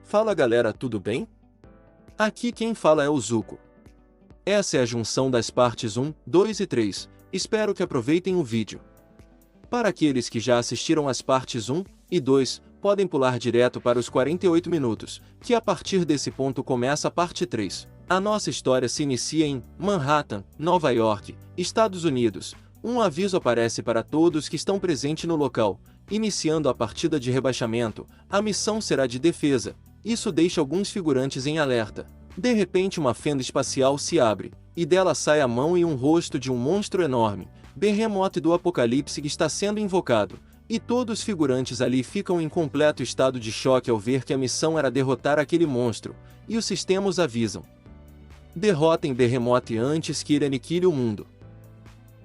Fala galera, tudo bem? Aqui quem fala é o Zuko. Essa é a junção das partes 1, 2 e 3, espero que aproveitem o vídeo. Para aqueles que já assistiram as partes 1 e 2, podem pular direto para os 48 minutos, que a partir desse ponto começa a parte 3. A nossa história se inicia em Manhattan, Nova York, Estados Unidos. Um aviso aparece para todos que estão presentes no local. Iniciando a partida de rebaixamento, a missão será de defesa. Isso deixa alguns figurantes em alerta. De repente uma fenda espacial se abre, e dela sai a mão e um rosto de um monstro enorme, Behemoth do Apocalipse, que está sendo invocado. E todos os figurantes ali ficam em completo estado de choque ao ver que a missão era derrotar aquele monstro, e os sistemas avisam: derrotem Behemoth antes que ele aniquile o mundo.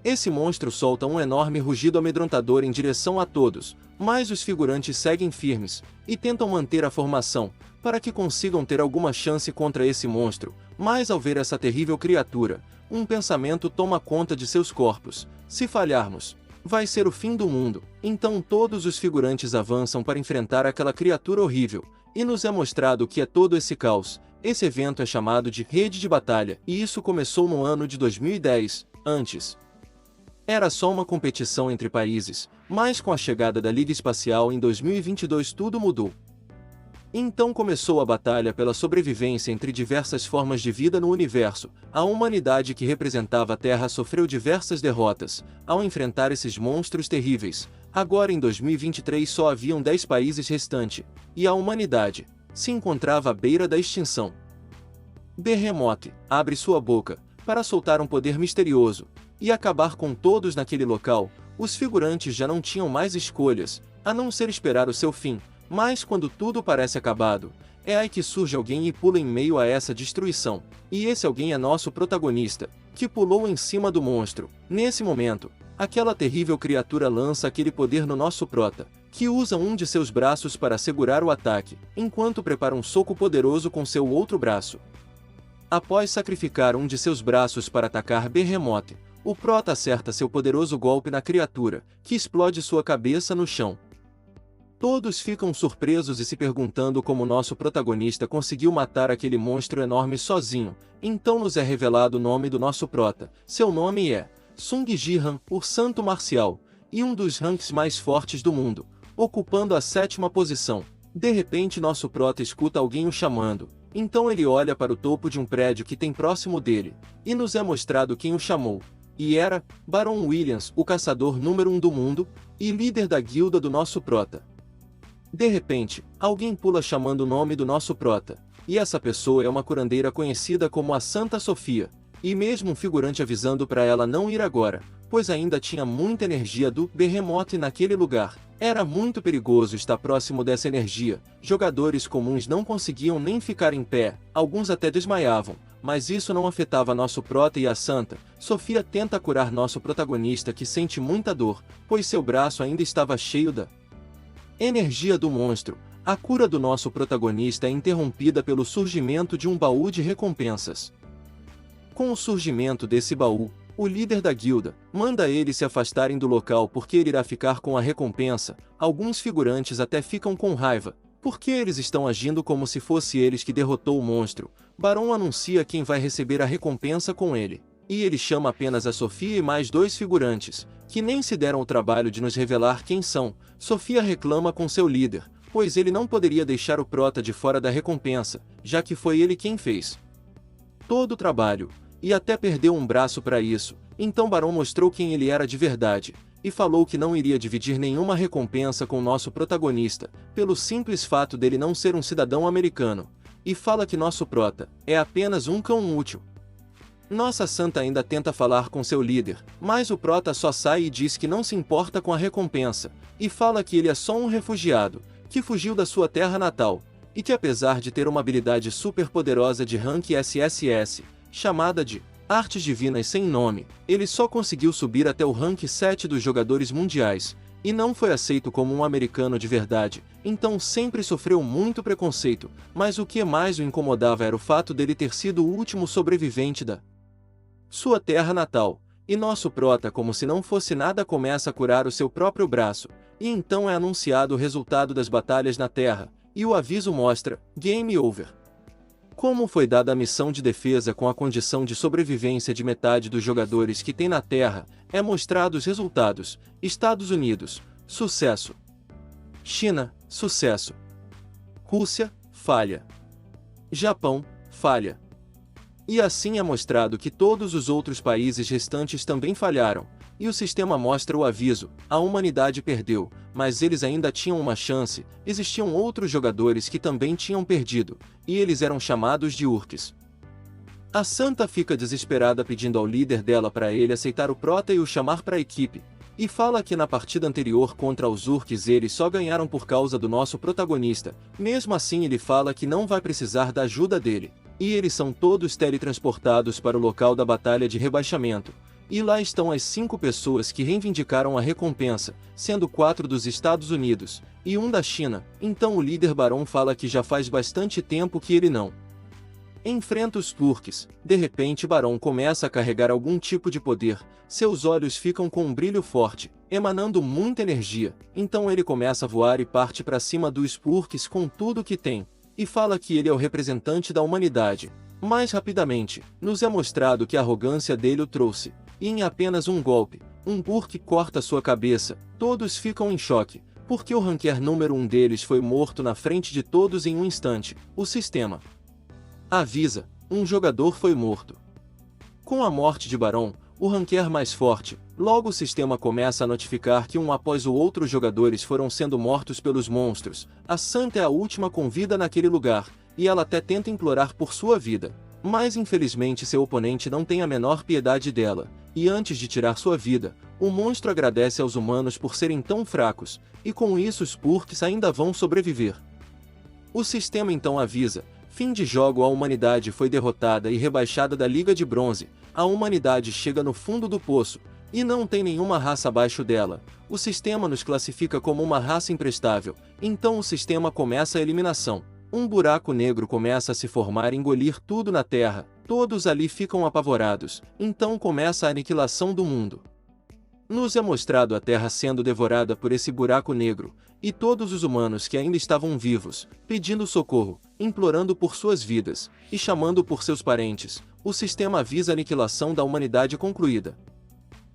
Esse monstro solta um enorme rugido amedrontador em direção a todos, mas os figurantes seguem firmes, e tentam manter a formação, para que consigam ter alguma chance contra esse monstro. Mas ao ver essa terrível criatura, um pensamento toma conta de seus corpos: se falharmos, vai ser o fim do mundo. Então todos os figurantes avançam para enfrentar aquela criatura horrível, e nos é mostrado o que é todo esse caos. Esse evento é chamado de Rede de Batalha, e isso começou no ano de 2010, antes era só uma competição entre países, mas com a chegada da Liga Espacial em 2022 tudo mudou. Então começou a batalha pela sobrevivência entre diversas formas de vida no universo. A humanidade, que representava a Terra, sofreu diversas derrotas ao enfrentar esses monstros terríveis. Agora em 2023 só haviam 10 países restantes, e a humanidade se encontrava à beira da extinção. Behemoth abre sua boca para soltar um poder misterioso e acabar com todos naquele local. Os figurantes já não tinham mais escolhas, a não ser esperar o seu fim. Mas quando tudo parece acabado, é aí que surge alguém e pula em meio a essa destruição. E esse alguém é nosso protagonista, que pulou em cima do monstro. Nesse momento, aquela terrível criatura lança aquele poder no nosso prota, que usa um de seus braços para segurar o ataque, enquanto prepara um soco poderoso com seu outro braço. Após sacrificar um de seus braços para atacar Behemoth, o prota acerta seu poderoso golpe na criatura, que explode sua cabeça no chão. Todos ficam surpresos e se perguntando como nosso protagonista conseguiu matar aquele monstro enorme sozinho. Então nos é revelado o nome do nosso prota. Seu nome é Sung Ji-han, o Santo Marcial, e um dos ranks mais fortes do mundo, ocupando a 7ª posição. De repente nosso prota escuta alguém o chamando. Então ele olha para o topo de um prédio que tem próximo dele, e nos é mostrado quem o chamou. E era Baron Williams, o caçador número 1 do mundo, e líder da guilda do nosso prota. De repente, alguém pula chamando o nome do nosso prota, e essa pessoa é uma curandeira conhecida como a Santa Sofia, e mesmo um figurante avisando para ela não ir agora, pois ainda tinha muita energia do Behemoth naquele lugar. Era muito perigoso estar próximo dessa energia. Jogadores comuns não conseguiam nem ficar em pé, alguns até desmaiavam, mas isso não afetava nosso prota, e a Santa Sofia tenta curar nosso protagonista, que sente muita dor, pois seu braço ainda estava cheio da energia do monstro. A cura do nosso protagonista é interrompida pelo surgimento de um baú de recompensas. Com o surgimento desse baú, o líder da guilda manda eles se afastarem do local porque ele irá ficar com a recompensa. Alguns figurantes até ficam com raiva, porque eles estão agindo como se fosse eles que derrotou o monstro. Barão anuncia quem vai receber a recompensa com ele, e ele chama apenas a Sofia e mais 2 figurantes, que nem se deram o trabalho de nos revelar quem são. Sofia reclama com seu líder, pois ele não poderia deixar o prota de fora da recompensa, já que foi ele quem fez todo o trabalho, e até perdeu um braço para isso. Então Barão mostrou quem ele era de verdade, e falou que não iria dividir nenhuma recompensa com nosso protagonista, pelo simples fato dele não ser um cidadão americano, e fala que nosso prota é apenas um cão útil. Nossa Santa ainda tenta falar com seu líder, mas o prota só sai e diz que não se importa com a recompensa, e fala que ele é só um refugiado, que fugiu da sua terra natal, e que apesar de ter uma habilidade super poderosa de rank SSS, chamada de Artes Divinas sem nome, ele só conseguiu subir até o rank 7 dos jogadores mundiais, e não foi aceito como um americano de verdade, então sempre sofreu muito preconceito. Mas o que mais o incomodava era o fato dele ter sido o último sobrevivente da sua terra natal. E nosso prota, como se não fosse nada, começa a curar o seu próprio braço, e então é anunciado o resultado das batalhas na Terra, e o aviso mostra Game Over. Como foi dada a missão de defesa com a condição de sobrevivência de metade dos jogadores que tem na Terra, é mostrado os resultados. Estados Unidos, sucesso. China, sucesso. Rússia, falha. Japão, falha. E assim é mostrado que todos os outros países restantes também falharam, e o sistema mostra o aviso: a humanidade perdeu, mas eles ainda tinham uma chance. Existiam outros jogadores que também tinham perdido, e eles eram chamados de Urks. A Santa fica desesperada pedindo ao líder dela para ele aceitar o Prota e o chamar para a equipe, e fala que na partida anterior contra os Urks eles só ganharam por causa do nosso protagonista. Mesmo assim ele fala que não vai precisar da ajuda dele, e eles são todos teletransportados para o local da batalha de rebaixamento. E lá estão as 5 pessoas que reivindicaram a recompensa, sendo 4 dos Estados Unidos, e 1 da China. Então o líder Barão fala que já faz bastante tempo que ele não enfrenta os Urks. De repente Barão começa a carregar algum tipo de poder, seus olhos ficam com um brilho forte, emanando muita energia. Então ele começa a voar e parte para cima dos Urks com tudo que tem, e fala que ele é o representante da humanidade. Mais rapidamente, nos é mostrado que a arrogância dele o trouxe, e em apenas um golpe, um Urk corta sua cabeça. Todos ficam em choque, porque o ranquear número 1 deles foi morto na frente de todos em um instante. O sistema avisa: um jogador foi morto. Com a morte de Barão, o ranquear mais forte, logo o sistema começa a notificar que um após o outro os jogadores foram sendo mortos pelos monstros. A Santa é a última com vida naquele lugar, e ela até tenta implorar por sua vida, mas infelizmente seu oponente não tem a menor piedade dela, e antes de tirar sua vida, o monstro agradece aos humanos por serem tão fracos, e com isso os Urks ainda vão sobreviver. O sistema então avisa: fim de jogo, a humanidade foi derrotada e rebaixada da Liga de Bronze. A humanidade chega no fundo do poço, e não tem nenhuma raça abaixo dela. O sistema nos classifica como uma raça imprestável, então o sistema começa a eliminação. Um buraco negro começa a se formar e engolir tudo na Terra. Todos ali ficam apavorados, então começa a aniquilação do mundo. Nos é mostrado a Terra sendo devorada por esse buraco negro, e todos os humanos que ainda estavam vivos, pedindo socorro, implorando por suas vidas, e chamando por seus parentes. O sistema avisa a aniquilação da humanidade concluída.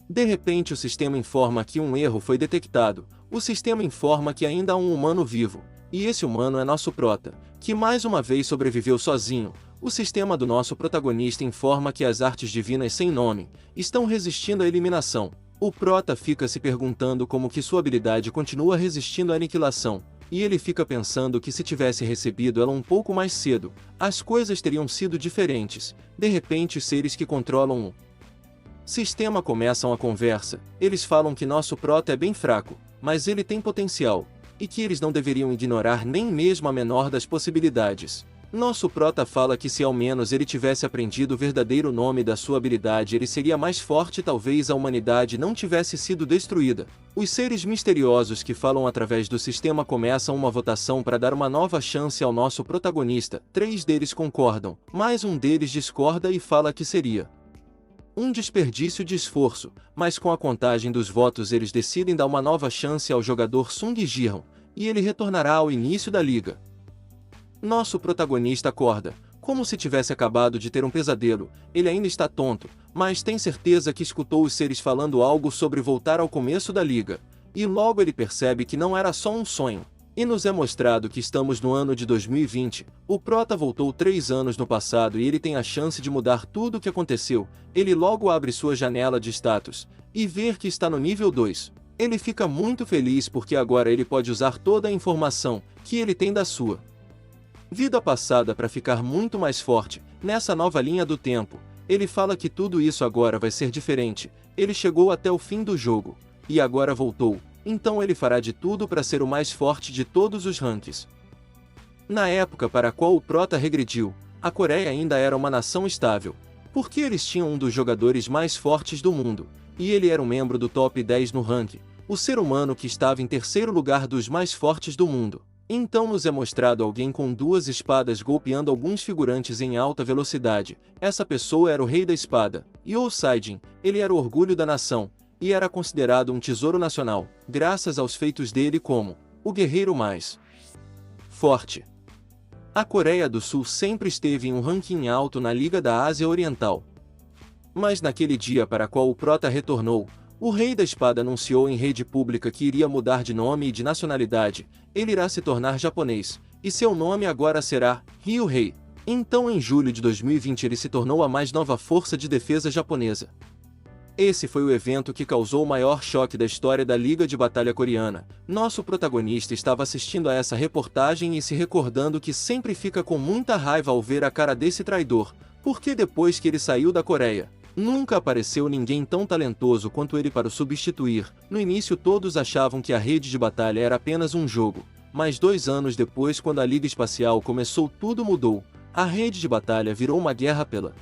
De repente o sistema informa que um erro foi detectado. O sistema informa que ainda há um humano vivo, e esse humano é nosso Prota, que mais uma vez sobreviveu sozinho. O sistema do nosso protagonista informa que as artes divinas sem nome estão resistindo à eliminação. O Prota fica se perguntando como que sua habilidade continua resistindo à aniquilação, e ele fica pensando que se tivesse recebido ela um pouco mais cedo, as coisas teriam sido diferentes. De repente os seres que controlam o sistema começam a conversa. Eles falam que nosso Prota é bem fraco, mas ele tem potencial, e que eles não deveriam ignorar nem mesmo a menor das possibilidades. Nosso Prota fala que se ao menos ele tivesse aprendido o verdadeiro nome da sua habilidade ele seria mais forte, talvez a humanidade não tivesse sido destruída. Os seres misteriosos que falam através do sistema começam uma votação para dar uma nova chance ao nosso protagonista. 3 deles concordam, mas um deles discorda e fala que seria um desperdício de esforço, mas com a contagem dos votos eles decidem dar uma nova chance ao jogador Sung Ji-hoon, e ele retornará ao início da liga. Nosso protagonista acorda, como se tivesse acabado de ter um pesadelo. Ele ainda está tonto, mas tem certeza que escutou os seres falando algo sobre voltar ao começo da liga, e logo ele percebe que não era só um sonho. E nos é mostrado que estamos no ano de 2020, o Prota voltou 3 anos no passado e ele tem a chance de mudar tudo o que aconteceu. Ele logo abre sua janela de status, e ver que está no nível 2. Ele fica muito feliz porque agora ele pode usar toda a informação que ele tem da sua vida passada para ficar muito mais forte. Nessa nova linha do tempo, ele fala que tudo isso agora vai ser diferente. Ele chegou até o fim do jogo, e agora voltou. Então ele fará de tudo para ser o mais forte de todos os ranks. Na época para a qual o Prota regrediu, a Coreia ainda era uma nação estável, porque eles tinham um dos jogadores mais fortes do mundo, e ele era um membro do top 10 no ranking, o ser humano que estava em terceiro lugar dos mais fortes do mundo. Então nos é mostrado alguém com 2 espadas golpeando alguns figurantes em alta velocidade. Essa pessoa era o Rei da Espada, Yo Saijin. Ele era o orgulho da nação, e era considerado um tesouro nacional, graças aos feitos dele como o guerreiro mais forte. A Coreia do Sul sempre esteve em um ranking alto na Liga da Ásia Oriental. Mas naquele dia para qual o prota retornou, o Rei da Espada anunciou em rede pública que iria mudar de nome e de nacionalidade, ele irá se tornar japonês, e seu nome agora será Ryu-Hei. Então em julho de 2020 ele se tornou a mais nova força de defesa japonesa. Esse foi o evento que causou o maior choque da história da Liga de Batalha Coreana. Nosso protagonista estava assistindo a essa reportagem e se recordando que sempre fica com muita raiva ao ver a cara desse traidor, porque depois que ele saiu da Coreia, nunca apareceu ninguém tão talentoso quanto ele para o substituir. No início todos achavam que a rede de batalha era apenas um jogo, mas 2 anos depois, quando a Liga Espacial começou, tudo mudou. A rede de batalha virou uma guerra pela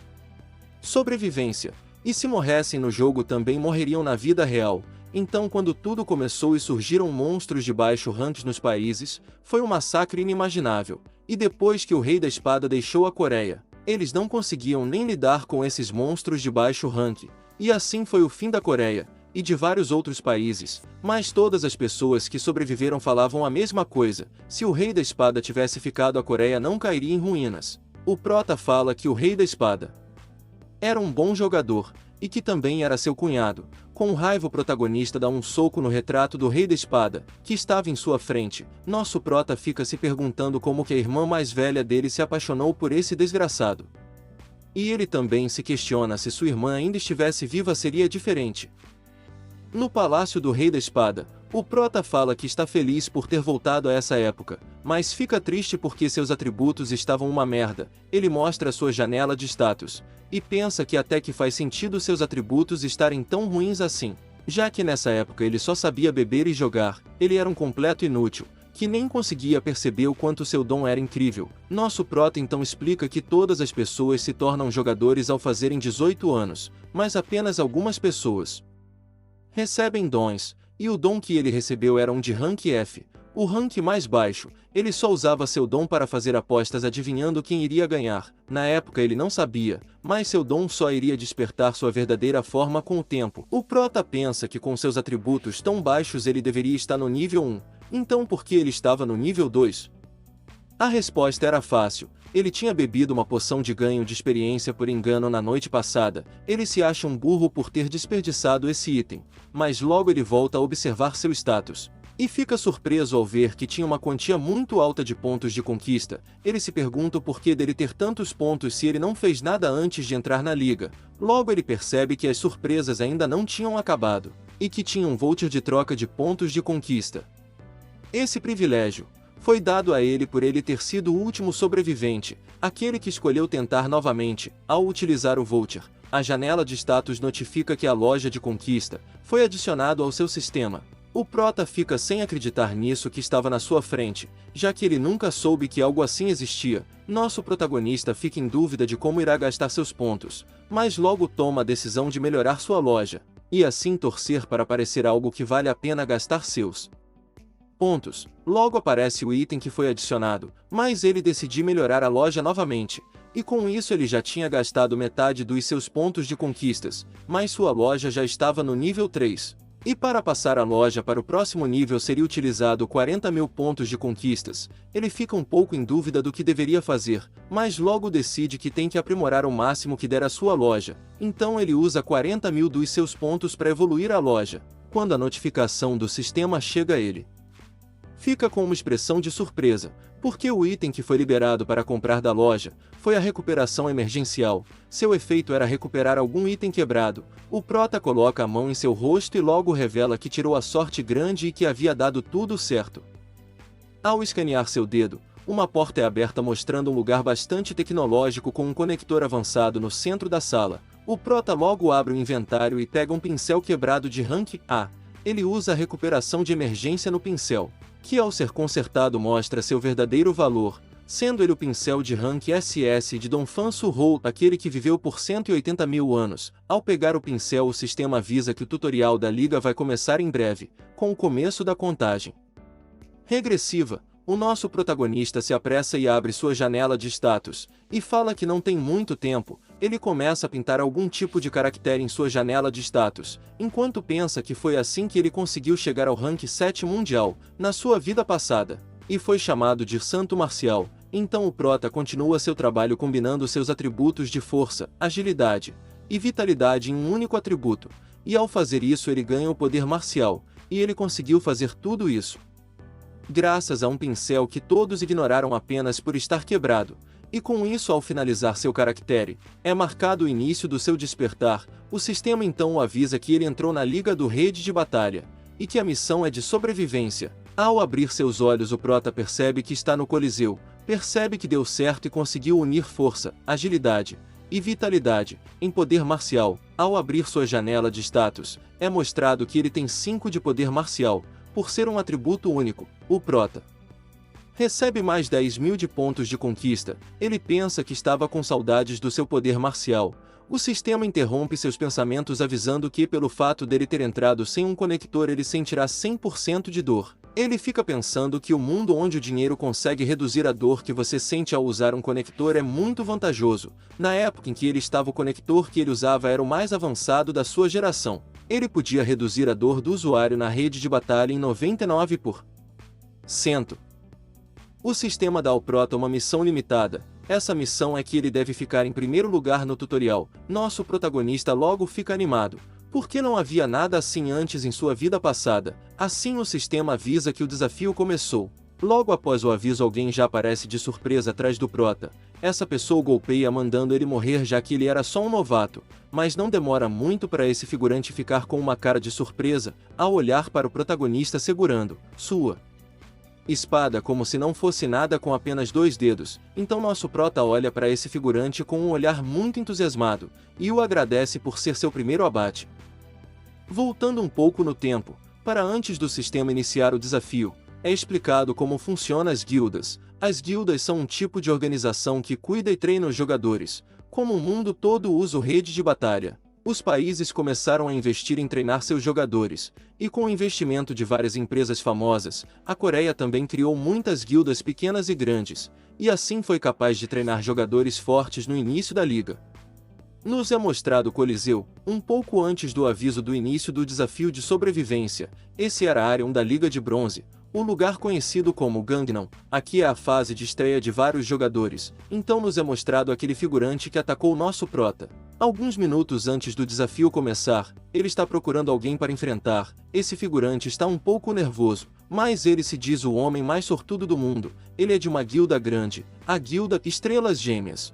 sobrevivência. E se morressem no jogo também morreriam na vida real. Então quando tudo começou e surgiram monstros de baixo rank nos países, foi um massacre inimaginável. E depois que o Rei da Espada deixou a Coreia, eles não conseguiam nem lidar com esses monstros de baixo rank. E assim foi o fim da Coreia, e de vários outros países. Mas todas as pessoas que sobreviveram falavam a mesma coisa: se o Rei da Espada tivesse ficado, a Coreia não cairia em ruínas. O prota fala que o Rei da Espada era um bom jogador, e que também era seu cunhado. Com raiva o protagonista dá um soco no retrato do Rei da Espada, que estava em sua frente. Nosso prota fica se perguntando como que a irmã mais velha dele se apaixonou por esse desgraçado. E ele também se questiona se sua irmã ainda estivesse viva seria diferente. No Palácio do Rei da Espada, o prota fala que está feliz por ter voltado a essa época, mas fica triste porque seus atributos estavam uma merda. Ele mostra sua janela de status, e pensa que até que faz sentido seus atributos estarem tão ruins assim, já que nessa época ele só sabia beber e jogar, ele era um completo inútil, que nem conseguia perceber o quanto seu dom era incrível. Nosso prota então explica que todas as pessoas se tornam jogadores ao fazerem 18 anos, mas apenas algumas pessoas recebem dons, e o dom que ele recebeu era um de rank F, o rank mais baixo. Ele só usava seu dom para fazer apostas adivinhando quem iria ganhar. Na época ele não sabia, mas seu dom só iria despertar sua verdadeira forma com o tempo. O prota pensa que com seus atributos tão baixos ele deveria estar no nível 1, então por que ele estava no nível 2? A resposta era fácil. Ele tinha bebido uma poção de ganho de experiência por engano na noite passada. Ele se acha um burro por ter desperdiçado esse item, mas logo ele volta a observar seu status e fica surpreso ao ver que tinha uma quantia muito alta de pontos de conquista. Ele se pergunta o porquê dele ter tantos pontos se ele não fez nada antes de entrar na liga. Logo ele percebe que as surpresas ainda não tinham acabado, e que tinha um voucher de troca de pontos de conquista. Esse privilégio foi dado a ele por ele ter sido o último sobrevivente, aquele que escolheu tentar novamente. Ao utilizar o voucher, a janela de status notifica que a loja de conquista foi adicionado ao seu sistema. O prota fica sem acreditar nisso que estava na sua frente, já que ele nunca soube que algo assim existia. Nosso protagonista fica em dúvida de como irá gastar seus pontos, mas logo toma a decisão de melhorar sua loja, e assim torcer para aparecer algo que vale a pena gastar seus pontos. Logo aparece o item que foi adicionado, mas ele decidiu melhorar a loja novamente, e com isso ele já tinha gastado metade dos seus pontos de conquistas, mas sua loja já estava no nível 3. E para passar a loja para o próximo nível seria utilizado 40.000 pontos de conquistas. Ele fica um pouco em dúvida do que deveria fazer, mas logo decide que tem que aprimorar o máximo que der a sua loja. Então ele usa 40.000 dos seus pontos para evoluir a loja. Quando a notificação do sistema chega a ele, fica com uma expressão de surpresa, porque o item que foi liberado para comprar da loja foi a recuperação emergencial. Seu efeito era recuperar algum item quebrado. O prota coloca a mão em seu rosto e logo revela que tirou a sorte grande e que havia dado tudo certo. Ao escanear seu dedo, uma porta é aberta mostrando um lugar bastante tecnológico com um conector avançado no centro da sala. O prota logo abre o inventário e pega um pincel quebrado de rank A. Ele usa a recuperação de emergência no pincel, que ao ser consertado mostra seu verdadeiro valor, sendo ele o pincel de rank SS de Dong Fan Su-ho, aquele que viveu por 180.000 anos. Ao pegar o pincel, o sistema avisa que o tutorial da liga vai começar em breve, com o começo da contagem regressiva. O nosso protagonista se apressa e abre sua janela de status, e fala que não tem muito tempo. Ele começa a pintar algum tipo de caractere em sua janela de status, enquanto pensa que foi assim que ele conseguiu chegar ao rank 7 mundial, na sua vida passada. e foi chamado de Santo Marcial. Então o Prota continua seu trabalho combinando seus atributos de força, agilidade e vitalidade em um único atributo, e ao fazer isso ele ganha o poder marcial, e ele conseguiu fazer tudo isso graças a um pincel que todos ignoraram apenas por estar quebrado. E com isso, ao finalizar seu caractere, é marcado o início do seu despertar. O sistema então o avisa que ele entrou na Liga do Rede de Batalha, e que a missão é de sobrevivência. Ao abrir seus olhos, o Prota percebe que está no Coliseu, percebe que deu certo e conseguiu unir força, agilidade e vitalidade em poder marcial. Ao abrir sua janela de status, é mostrado que ele tem 5 de poder marcial, por ser um atributo único. O Prota recebe mais 10.000 de pontos de conquista. Ele pensa que estava com saudades do seu poder marcial. O sistema interrompe seus pensamentos avisando que, pelo fato dele ter entrado sem um conector, ele sentirá 100% de dor. Ele fica pensando que o mundo onde o dinheiro consegue reduzir a dor que você sente ao usar um conector é muito vantajoso. Na época em que ele estava, o conector que ele usava era o mais avançado da sua geração. Ele podia reduzir a dor do usuário na rede de batalha em 99%. O sistema dá ao Prota uma missão limitada. Essa missão é que ele deve ficar em primeiro lugar no tutorial. Nosso protagonista logo fica animado, porque não havia nada assim antes em sua vida passada. Assim o sistema avisa que o desafio começou. Logo após o aviso, alguém já aparece de surpresa atrás do Prota. Essa pessoa o golpeia mandando ele morrer, já que ele era só um novato. Mas não demora muito para esse figurante ficar com uma cara de surpresa, ao olhar para o protagonista segurando sua espada como se não fosse nada com apenas 2 dedos. Então nosso Prota olha para esse figurante com um olhar muito entusiasmado, e o agradece por ser seu primeiro abate. Voltando um pouco no tempo, para antes do sistema iniciar o desafio, é explicado como funcionam as guildas. As guildas são um tipo de organização que cuida e treina os jogadores. Como o mundo todo usa o rede de batalha, os países começaram a investir em treinar seus jogadores, e com o investimento de várias empresas famosas, a Coreia também criou muitas guildas pequenas e grandes, e assim foi capaz de treinar jogadores fortes no início da liga. Nos é mostrado o Coliseu, um pouco antes do aviso do início do desafio de sobrevivência. Esse era a área 1 da Liga de Bronze, o lugar conhecido como Gangnam. Aqui é a fase de estreia de vários jogadores, então nos é mostrado aquele figurante que atacou o nosso Prota. Alguns minutos antes do desafio começar, ele está procurando alguém para enfrentar. Esse figurante está um pouco nervoso, mas ele se diz o homem mais sortudo do mundo. Ele é de uma guilda grande, a Guilda Estrelas Gêmeas.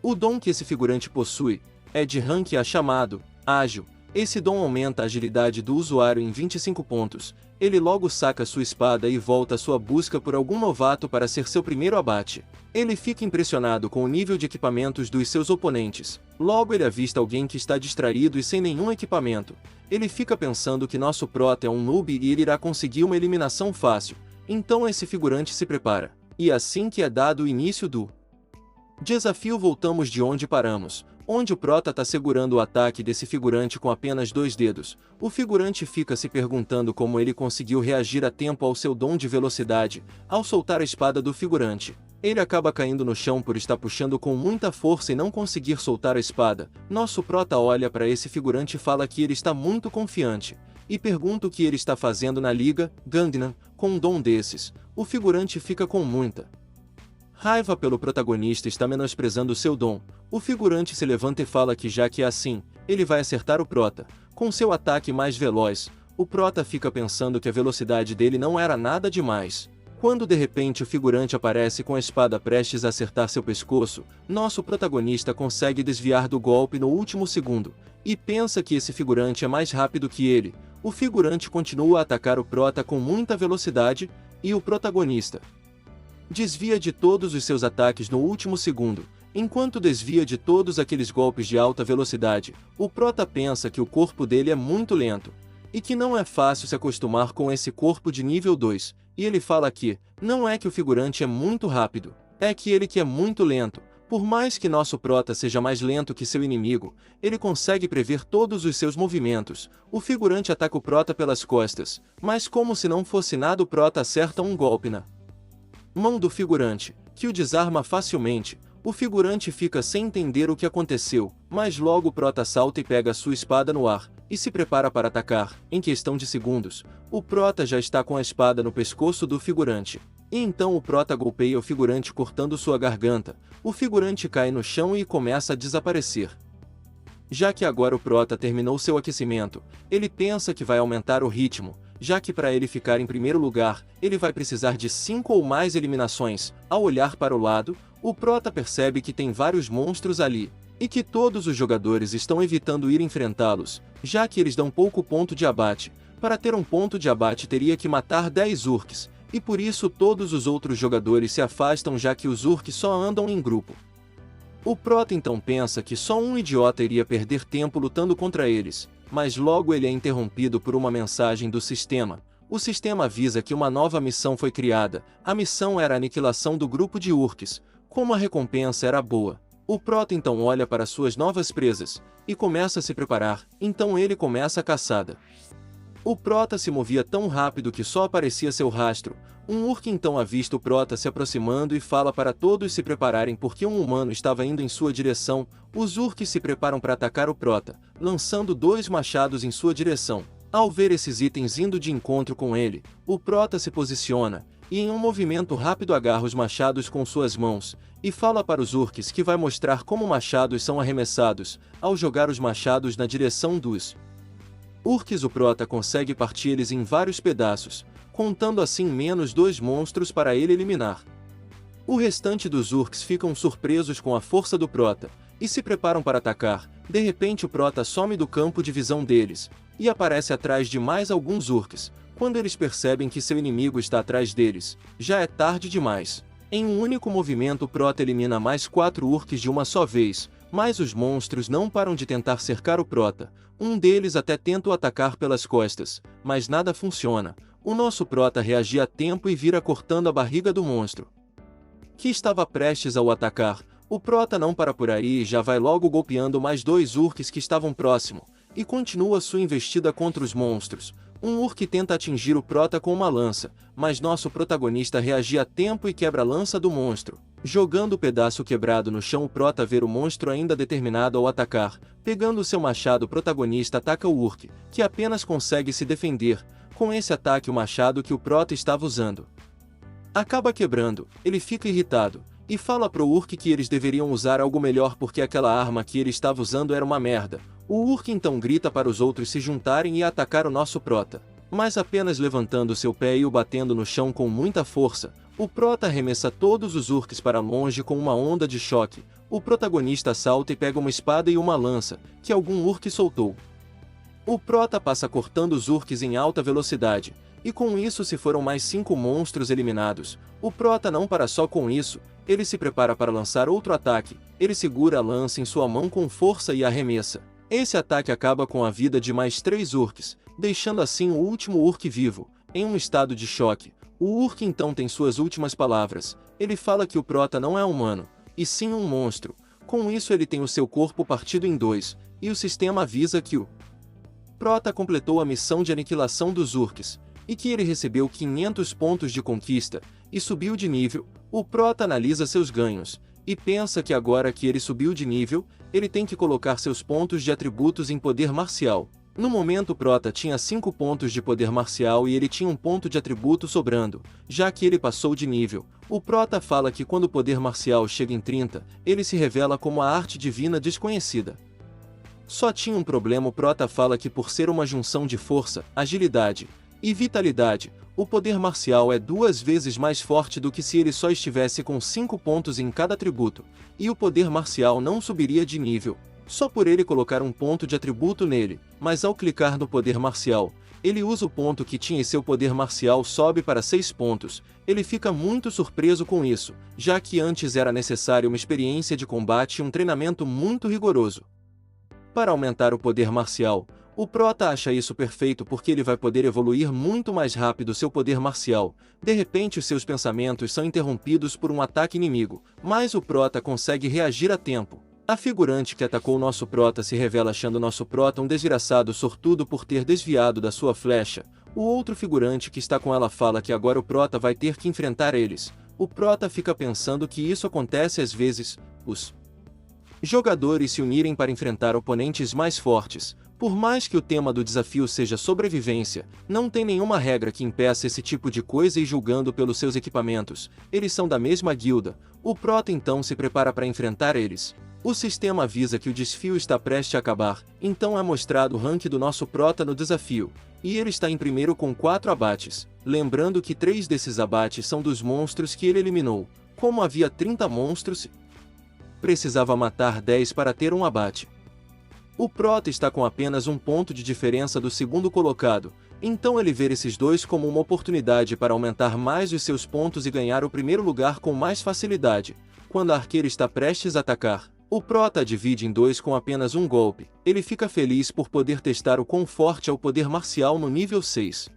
O dom que esse figurante possui é de rank A chamado Ágil. Esse dom aumenta a agilidade do usuário em 25 pontos. Ele logo saca sua espada e volta à sua busca por algum novato para ser seu primeiro abate. Ele fica impressionado com o nível de equipamentos dos seus oponentes. Logo ele avista alguém que está distraído e sem nenhum equipamento. Ele fica pensando que nosso Prota é um noob e ele irá conseguir uma eliminação fácil. Então esse figurante se prepara. E assim que é dado o início do desafio, voltamos de onde paramos, onde o Prota está segurando o ataque desse figurante com apenas 2 dedos. O figurante fica se perguntando como ele conseguiu reagir a tempo ao seu dom de velocidade. Ao soltar a espada do figurante, ele acaba caindo no chão por estar puxando com muita força e não conseguir soltar a espada. Nosso Prota olha para esse figurante e fala que ele está muito confiante, e pergunta o que ele está fazendo na Liga Gangnam com um dom desses. O figurante fica com muita raiva pelo protagonista está menosprezando seu dom. O figurante se levanta e fala que já que é assim, ele vai acertar o Prota com seu ataque mais veloz. O Prota fica pensando que a velocidade dele não era nada demais, quando de repente o figurante aparece com a espada prestes a acertar seu pescoço. Nosso protagonista consegue desviar do golpe no último segundo, e pensa que esse figurante é mais rápido que ele. O figurante continua a atacar o Prota com muita velocidade, e o protagonista desvia de todos os seus ataques no último segundo. Enquanto desvia de todos aqueles golpes de alta velocidade, o Prota pensa que o corpo dele é muito lento, e que não é fácil se acostumar com esse corpo de nível 2, e ele fala que não é que o figurante é muito rápido, é que ele que é muito lento. Por mais que nosso Prota seja mais lento que seu inimigo, ele consegue prever todos os seus movimentos. O figurante ataca o Prota pelas costas, mas como se não fosse nada, o Prota acerta um golpe na mão do figurante, que o desarma facilmente. O figurante fica sem entender o que aconteceu, mas logo o Prota salta e pega sua espada no ar, e se prepara para atacar. Em questão de segundos, o Prota já está com a espada no pescoço do figurante. E então o Prota golpeia o figurante cortando sua garganta, o figurante cai no chão e começa a desaparecer. Já que agora o Prota terminou seu aquecimento, ele pensa que vai aumentar o ritmo, já que para ele ficar em primeiro lugar, ele vai precisar de 5 ou mais eliminações. Ao olhar para o lado, o Prota percebe que tem vários monstros ali, e que todos os jogadores estão evitando ir enfrentá-los, já que eles dão pouco ponto de abate. Para ter um ponto de abate teria que matar 10 urks, e por isso todos os outros jogadores se afastam já que os urks só andam em grupo. O Prota então pensa que só um idiota iria perder tempo lutando contra eles, mas logo ele é interrompido por uma mensagem do sistema. O sistema avisa que uma nova missão foi criada. A missão era a aniquilação do grupo de urks. Como a recompensa era boa, o Prota então olha para suas novas presas e começa a se preparar, então ele começa a caçada. O Prota se movia tão rápido que só aparecia seu rastro. Um urk então avista o Prota se aproximando e fala para todos se prepararem porque um humano estava indo em sua direção. Os urks se preparam para atacar o Prota, lançando 2 machados em sua direção. Ao ver esses itens indo de encontro com ele, o Prota se posiciona, e em um movimento rápido agarra os machados com suas mãos, e fala para os urks que vai mostrar como machados são arremessados. Ao jogar os machados na direção dos urks, o Prota consegue partir eles em vários pedaços, contando assim menos 2 monstros para ele eliminar. O restante dos urks ficam surpresos com a força do Prota, e se preparam para atacar. De repente o Prota some do campo de visão deles, e aparece atrás de mais alguns urks. Quando eles percebem que seu inimigo está atrás deles, já é tarde demais. Em um único movimento o Prota elimina mais 4 urks de uma só vez, mas os monstros não param de tentar cercar o Prota. Um deles até tenta o atacar pelas costas, mas nada funciona. O nosso Prota reage a tempo e vira cortando a barriga do monstro, que estava prestes a o atacar. O Prota não para por aí e já vai logo golpeando mais 2 urks que estavam próximo, e continua sua investida contra os monstros. Um urk tenta atingir o Prota com uma lança, mas nosso protagonista reage a tempo e quebra a lança do monstro. Jogando o pedaço quebrado no chão, o Prota vê o monstro ainda determinado ao atacar. Pegando seu machado, o protagonista ataca o urk, que apenas consegue se defender. Com esse ataque, o machado que o Prota estava usando acaba quebrando. Ele fica irritado e fala pro urk que eles deveriam usar algo melhor porque aquela arma que ele estava usando era uma merda. O urk então grita para os outros se juntarem e atacar o nosso Prota, mas apenas levantando seu pé e o batendo no chão com muita força, o Prota arremessa todos os urks para longe com uma onda de choque. O protagonista salta e pega uma espada e uma lança, que algum urk soltou. O Prota passa cortando os urks em alta velocidade, e com isso se foram mais 5 monstros eliminados. O Prota não para só com isso, ele se prepara para lançar outro ataque. Ele segura a lança em sua mão com força e arremessa. Esse ataque acaba com a vida de mais 3 urks, deixando assim o último urk vivo, em um estado de choque. O urk então tem suas últimas palavras. Ele fala que o Prota não é humano, e sim um monstro. Com isso ele tem o seu corpo partido em 2, e o sistema avisa que o Prota completou a missão de aniquilação dos urks, e que ele recebeu 500 pontos de conquista, e subiu de nível. O Prota analisa seus ganhos, e pensa que agora que ele subiu de nível, ele tem que colocar seus pontos de atributos em poder marcial. No momento o Prota tinha 5 pontos de poder marcial e ele tinha um ponto de atributo sobrando, já que ele passou de nível. O Prota fala que quando o poder marcial chega em 30, ele se revela como a arte divina desconhecida. Só tinha um problema: o Prota fala que por ser uma junção de força, agilidade e vitalidade, o poder marcial é 2 vezes mais forte do que se ele só estivesse com 5 pontos em cada atributo, e o poder marcial não subiria de nível, só por ele colocar um ponto de atributo nele. Mas ao clicar no poder marcial, ele usa o ponto que tinha e seu poder marcial sobe para 6 pontos. Ele fica muito surpreso com isso, já que antes era necessário uma experiência de combate e um treinamento muito rigoroso para aumentar o poder marcial. O Prota acha isso perfeito porque ele vai poder evoluir muito mais rápido seu poder marcial. De repente os seus pensamentos são interrompidos por um ataque inimigo, mas o Prota consegue reagir a tempo. A figurante que atacou nosso Prota se revela achando nosso Prota um desgraçado sortudo por ter desviado da sua flecha. O outro figurante que está com ela fala que agora o Prota vai ter que enfrentar eles. O Prota fica pensando que isso acontece às vezes. Os jogadores se unirem para enfrentar oponentes mais fortes. Por mais que o tema do desafio seja sobrevivência, não tem nenhuma regra que impeça esse tipo de coisa e julgando pelos seus equipamentos, eles são da mesma guilda, o prota então se prepara para enfrentar eles. O sistema avisa que o desafio está prestes a acabar, então é mostrado o rank do nosso prota no desafio, e ele está em primeiro com 4 abates, lembrando que 3 desses abates são dos monstros que ele eliminou. Como havia 30 monstros, precisava matar 10 para ter um abate. O prota está com apenas um ponto de diferença do segundo colocado, então ele vê esses dois como uma oportunidade para aumentar mais os seus pontos e ganhar o primeiro lugar com mais facilidade. Quando a arqueira está prestes a atacar, o prota a divide em 2 com apenas um golpe. Ele fica feliz por poder testar o quão forte é o poder marcial no nível 6.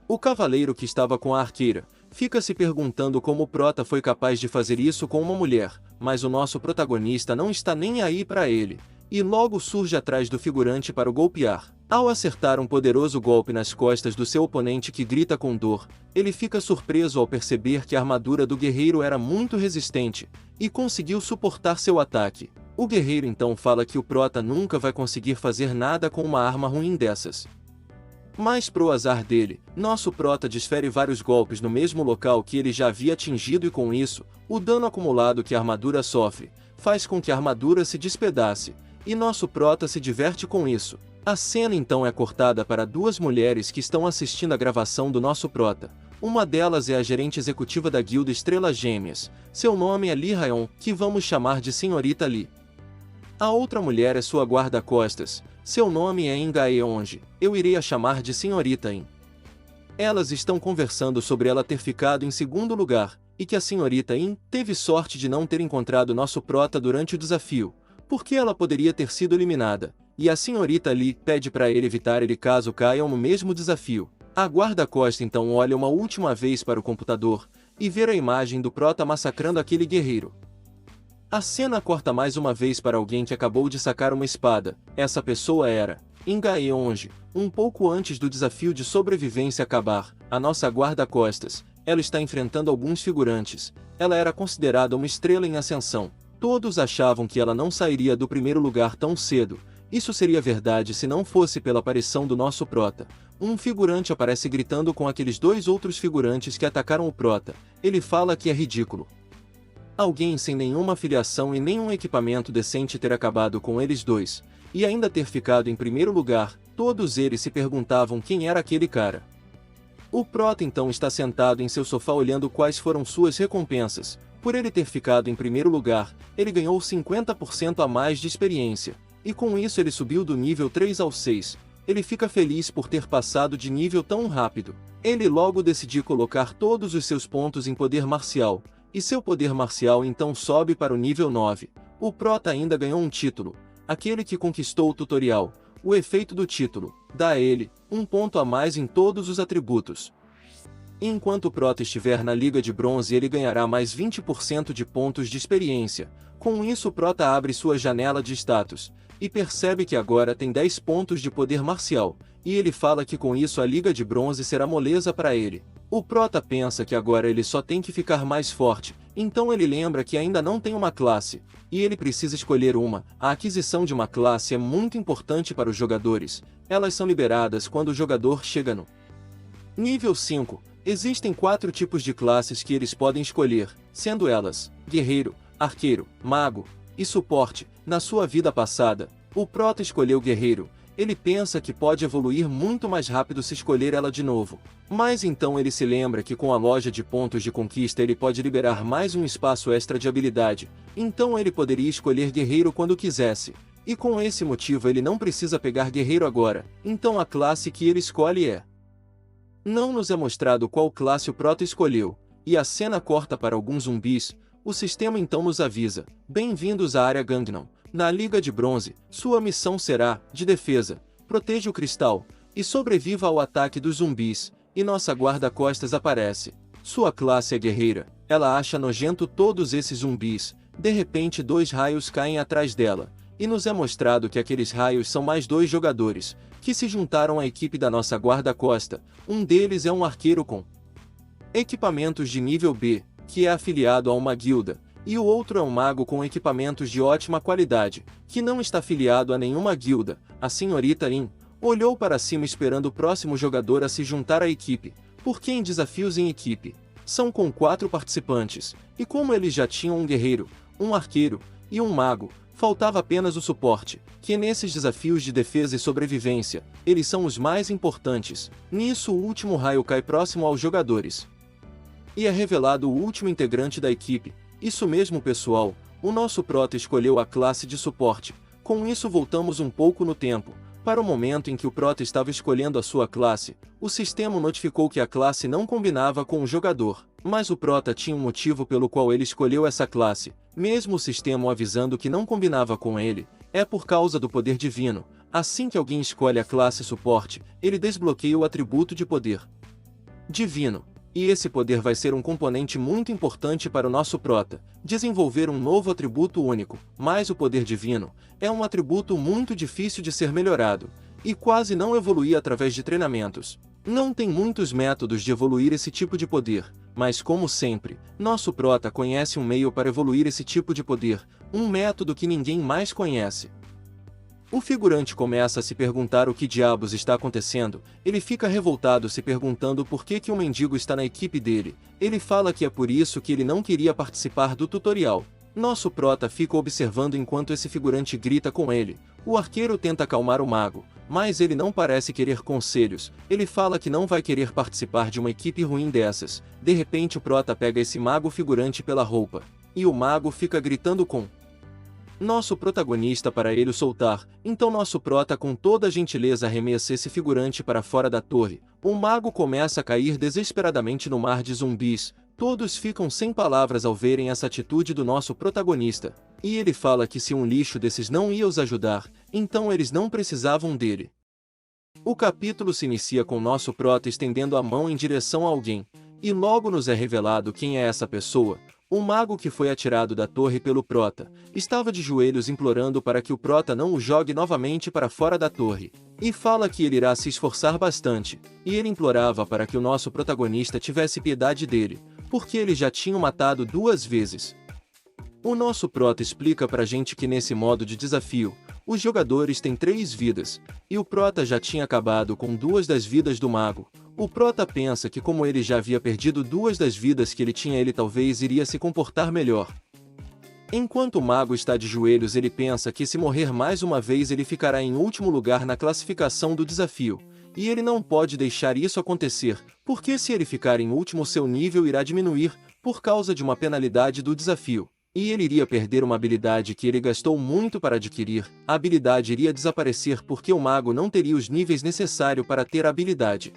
O cavaleiro que estava com a arqueira fica se perguntando como o prota foi capaz de fazer isso com uma mulher, mas o nosso protagonista não está nem aí para ele, e logo surge atrás do figurante para o golpear. Ao acertar um poderoso golpe nas costas do seu oponente que grita com dor, ele fica surpreso ao perceber que a armadura do guerreiro era muito resistente, e conseguiu suportar seu ataque. O guerreiro então fala que o prota nunca vai conseguir fazer nada com uma arma ruim dessas. Mas pro azar dele, nosso prota desfere vários golpes no mesmo local que ele já havia atingido e com isso, o dano acumulado que a armadura sofre, faz com que a armadura se despedace, e nosso prota se diverte com isso. A cena então é cortada para 2 mulheres que estão assistindo a gravação do nosso prota. Uma delas é a gerente executiva da guilda Estrelas Gêmeas, seu nome é Lee Rayon, que vamos chamar de Senhorita Lee. A outra mulher é sua guarda-costas, seu nome é Inga Eonji, eu irei a chamar de Senhorita In. Elas estão conversando sobre ela ter ficado em segundo lugar, e que a Senhorita In teve sorte de não ter encontrado nosso prota durante o desafio, porque ela poderia ter sido eliminada, e a Senhorita Lee pede para ele evitar ele caso caiam no mesmo desafio. A guarda-costa então olha uma última vez para o computador, e vê a imagem do prota massacrando aquele guerreiro. A cena corta mais uma vez para alguém que acabou de sacar uma espada. Essa pessoa era Inga Eonji. Um pouco antes do desafio de sobrevivência acabar, a nossa guarda-costas, ela está enfrentando alguns figurantes. Ela era considerada uma estrela em ascensão. Todos achavam que ela não sairia do primeiro lugar tão cedo. Isso seria verdade se não fosse pela aparição do nosso prota. Um figurante aparece gritando com aqueles 2 outros figurantes que atacaram o prota. Ele fala que é ridículo alguém sem nenhuma afiliação e nenhum equipamento decente ter acabado com eles 2, e ainda ter ficado em primeiro lugar. Todos eles se perguntavam quem era aquele cara. O prota então está sentado em seu sofá olhando quais foram suas recompensas. Por ele ter ficado em primeiro lugar, ele ganhou 50% a mais de experiência, e com isso ele subiu do nível 3 ao 6. Ele fica feliz por ter passado de nível tão rápido. Ele logo decidiu colocar todos os seus pontos em poder marcial, e seu poder marcial então sobe para o nível 9. O prota ainda ganhou um título, aquele que conquistou o tutorial. O efeito do título dá a ele um ponto a mais em todos os atributos. Enquanto o prota estiver na Liga de Bronze, ele ganhará mais 20% de pontos de experiência. Com isso, o prota abre sua janela de status e percebe que agora tem 10 pontos de poder marcial, e ele fala que com isso a Liga de Bronze será moleza para ele. O prota pensa que agora ele só tem que ficar mais forte, então ele lembra que ainda não tem uma classe, e ele precisa escolher uma. A aquisição de uma classe é muito importante para os jogadores. Elas são liberadas quando o jogador chega no nível 5. Existem 4 tipos de classes que eles podem escolher, sendo elas guerreiro, arqueiro, mago e suporte. Na sua vida passada, o prota escolheu guerreiro. Ele pensa que pode evoluir muito mais rápido se escolher ela de novo. Mas então ele se lembra que com a loja de pontos de conquista ele pode liberar mais um espaço extra de habilidade. Então ele poderia escolher guerreiro quando quisesse. E com esse motivo ele não precisa pegar guerreiro agora. Então a classe que ele escolhe é... Não nos é mostrado qual classe o prota escolheu. E a cena corta para alguns zumbis. O sistema então nos avisa: bem-vindos à área Gangnam. Na Liga de Bronze, sua missão será de defesa, proteja o cristal e sobreviva ao ataque dos zumbis. E nossa guarda-costas aparece. Sua classe é guerreira. Ela acha nojento todos esses zumbis. De repente 2 raios caem atrás dela, e nos é mostrado que aqueles raios são mais 2 jogadores, que se juntaram à equipe da nossa guarda-costa. Um deles é um arqueiro com equipamentos de nível B, que é afiliado a uma guilda, E o outro é um mago com equipamentos de ótima qualidade, que não está afiliado a nenhuma guilda. A senhorita In olhou para cima esperando o próximo jogador a se juntar à equipe, porque em desafios em equipe são com 4 participantes, e como eles já tinham um guerreiro, um arqueiro e um mago, faltava apenas o suporte, que nesses desafios de defesa e sobrevivência, eles são os mais importantes. Nisso o último raio cai próximo aos jogadores. E é revelado o último integrante da equipe. Isso mesmo, pessoal, o nosso prota escolheu a classe de suporte. Com isso voltamos um pouco no tempo. Para o momento em que o prota estava escolhendo a sua classe, o sistema notificou que a classe não combinava com o jogador, mas o prota tinha um motivo pelo qual ele escolheu essa classe, mesmo o sistema o avisando que não combinava com ele, é por causa do poder divino. Assim que alguém escolhe a classe suporte, ele desbloqueia o atributo de poder divino. E esse poder vai ser um componente muito importante para o nosso prota, desenvolver um novo atributo único, mas o poder divino é um atributo muito difícil de ser melhorado, e quase não evolui através de treinamentos. Não tem muitos métodos de evoluir esse tipo de poder, mas como sempre, nosso prota conhece um meio para evoluir esse tipo de poder, um método que ninguém mais conhece. O figurante começa a se perguntar o que diabos está acontecendo, ele fica revoltado se perguntando por que um mendigo está na equipe dele, ele fala que é por isso que ele não queria participar do tutorial. Nosso prota fica observando enquanto esse figurante grita com ele. O arqueiro tenta acalmar o mago, mas ele não parece querer conselhos, ele fala que não vai querer participar de uma equipe ruim dessas. De repente o prota pega esse mago figurante pela roupa, e o mago fica gritando com nosso protagonista para ele o soltar, então nosso prota com toda gentileza arremessa esse figurante para fora da torre. O mago começa a cair desesperadamente no mar de zumbis, todos ficam sem palavras ao verem essa atitude do nosso protagonista, e ele fala que se um lixo desses não ia os ajudar, então eles não precisavam dele. O capítulo se inicia com nosso prota estendendo a mão em direção a alguém, e logo nos é revelado quem é essa pessoa. O mago que foi atirado da torre pelo prota, estava de joelhos implorando para que o prota não o jogue novamente para fora da torre, e fala que ele irá se esforçar bastante, e ele implorava para que o nosso protagonista tivesse piedade dele, porque ele já tinha o matado 2 vezes. O nosso prota explica pra gente que nesse modo de desafio, os jogadores têm 3 vidas, e o prota já tinha acabado com 2 das vidas do mago. O prota pensa que como ele já havia perdido 2 das vidas que ele tinha, ele talvez iria se comportar melhor. Enquanto o mago está de joelhos, ele pensa que se morrer mais uma vez ele ficará em último lugar na classificação do desafio, e ele não pode deixar isso acontecer, porque se ele ficar em último seu nível irá diminuir, por causa de uma penalidade do desafio. E ele iria perder uma habilidade que ele gastou muito para adquirir, a habilidade iria desaparecer porque o mago não teria os níveis necessários para ter a habilidade.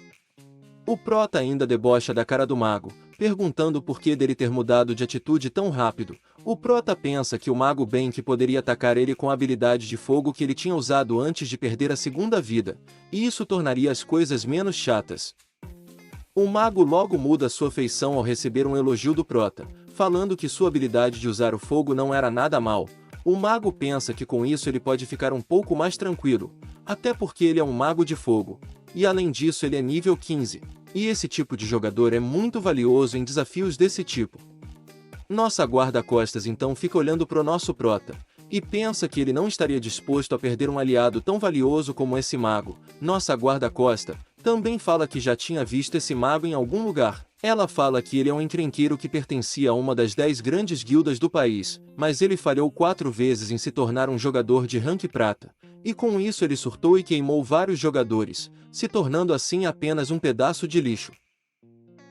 O prota ainda debocha da cara do mago, perguntando por que dele ter mudado de atitude tão rápido. O prota pensa que o mago bem que poderia atacar ele com a habilidade de fogo que ele tinha usado antes de perder a 2ª vida, e isso tornaria as coisas menos chatas. O mago logo muda sua feição ao receber um elogio do prota, falando que sua habilidade de usar o fogo não era nada mal. O mago pensa que com isso ele pode ficar um pouco mais tranquilo, até porque ele é um mago de fogo, e além disso ele é nível 15, e esse tipo de jogador é muito valioso em desafios desse tipo. Nossa guarda-costas então fica olhando pro nosso prota, e pensa que ele não estaria disposto a perder um aliado tão valioso como esse mago. Nossa guarda-costa também fala que já tinha visto esse mago em algum lugar. Ela fala que ele é um encrenqueiro que pertencia a uma das 10 grandes guildas do país, mas ele falhou 4 vezes em se tornar um jogador de rank prata, e com isso ele surtou e queimou vários jogadores, se tornando assim apenas um pedaço de lixo.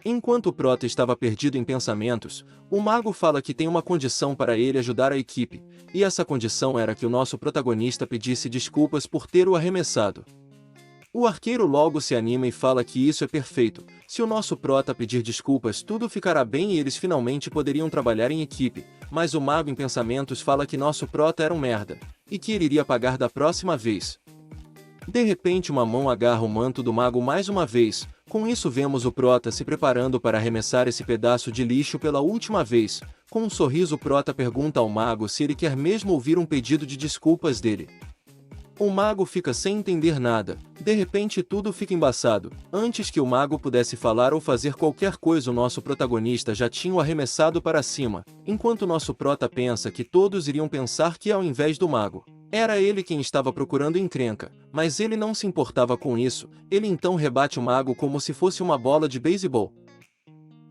Enquanto o prota estava perdido em pensamentos, o mago fala que tem uma condição para ele ajudar a equipe, e essa condição era que o nosso protagonista pedisse desculpas por ter o arremessado. O arqueiro logo se anima e fala que isso é perfeito, se o nosso prota pedir desculpas tudo ficará bem e eles finalmente poderiam trabalhar em equipe, mas o mago em pensamentos fala que nosso prota era um merda, e que ele iria pagar da próxima vez. De repente uma mão agarra o manto do mago mais uma vez, com isso vemos o prota se preparando para arremessar esse pedaço de lixo pela última vez. Com um sorriso o prota pergunta ao mago se ele quer mesmo ouvir um pedido de desculpas dele. O mago fica sem entender nada, de repente tudo fica embaçado. Antes que o mago pudesse falar ou fazer qualquer coisa, o nosso protagonista já tinha o arremessado para cima, enquanto nosso prota pensa que todos iriam pensar que ao invés do mago, era ele quem estava procurando encrenca, mas ele não se importava com isso, ele então rebate o mago como se fosse uma bola de beisebol.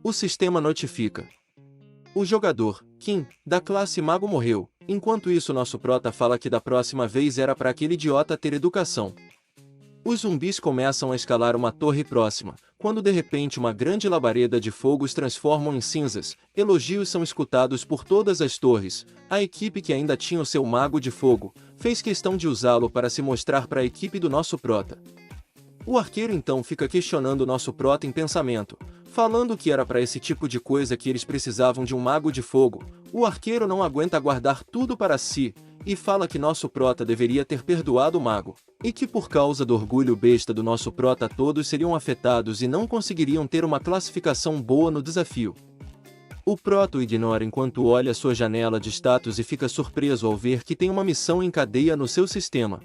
O sistema notifica: o jogador, Kim, da classe mago morreu. Enquanto isso, nosso prota fala que da próxima vez era para aquele idiota ter educação. Os zumbis começam a escalar uma torre próxima, quando de repente uma grande labareda de fogo os transforma em cinzas. Elogios são escutados por todas as torres. A equipe que ainda tinha o seu mago de fogo, fez questão de usá-lo para se mostrar para a equipe do nosso prota. O arqueiro então fica questionando nosso prota em pensamento, falando que era para esse tipo de coisa que eles precisavam de um mago de fogo. O arqueiro não aguenta guardar tudo para si, e fala que nosso prota deveria ter perdoado o mago, e que por causa do orgulho besta do nosso prota todos seriam afetados e não conseguiriam ter uma classificação boa no desafio. O prota o ignora enquanto olha sua janela de status e fica surpreso ao ver que tem uma missão em cadeia no seu sistema.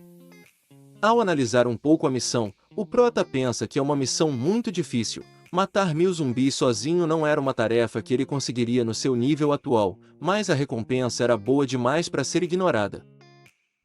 Ao analisar um pouco a missão, o prota pensa que é uma missão muito difícil. Matar 1000 zumbis sozinho não era uma tarefa que ele conseguiria no seu nível atual, mas a recompensa era boa demais para ser ignorada.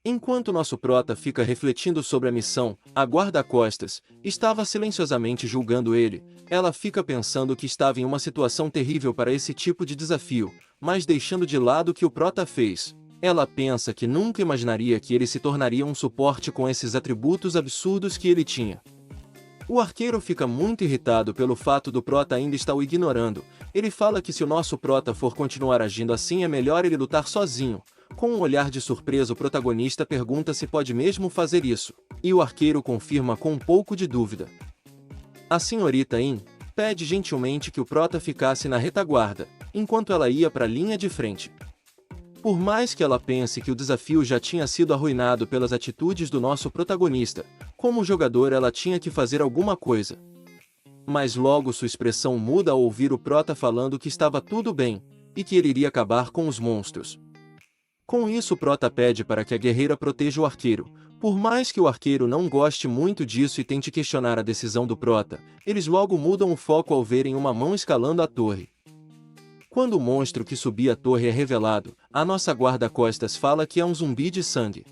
Enquanto nosso prota fica refletindo sobre a missão, a guarda-costas estava silenciosamente julgando ele. Ela fica pensando que estava em uma situação terrível para esse tipo de desafio, mas deixando de lado o que o prota fez. Ela pensa que nunca imaginaria que ele se tornaria um suporte com esses atributos absurdos que ele tinha. O arqueiro fica muito irritado pelo fato do prota ainda estar o ignorando. Ele fala que se o nosso prota for continuar agindo assim é melhor ele lutar sozinho. Com um olhar de surpresa, o protagonista pergunta se pode mesmo fazer isso, e o arqueiro confirma com um pouco de dúvida. A senhorita In pede gentilmente que o prota ficasse na retaguarda, enquanto ela ia para a linha de frente. Por mais que ela pense que o desafio já tinha sido arruinado pelas atitudes do nosso protagonista, como jogador ela tinha que fazer alguma coisa. Mas logo sua expressão muda ao ouvir o prota falando que estava tudo bem, e que ele iria acabar com os monstros. Com isso o prota pede para que a guerreira proteja o arqueiro. Por mais que o arqueiro não goste muito disso e tente questionar a decisão do prota, eles logo mudam o foco ao verem uma mão escalando a torre. Quando o monstro que subia a torre é revelado, a nossa guarda-costas fala que é um zumbi de sangue.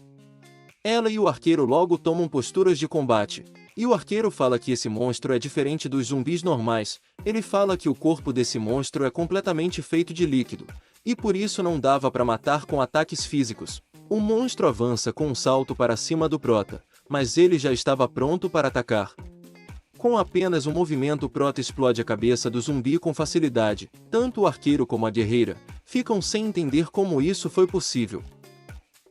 Ela e o arqueiro logo tomam posturas de combate, e o arqueiro fala que esse monstro é diferente dos zumbis normais. Ele fala que o corpo desse monstro é completamente feito de líquido, e por isso não dava para matar com ataques físicos. O monstro avança com um salto para cima do prota, mas ele já estava pronto para atacar. Com apenas um movimento, o prota explode a cabeça do zumbi com facilidade. Tanto o arqueiro como a guerreira ficam sem entender como isso foi possível.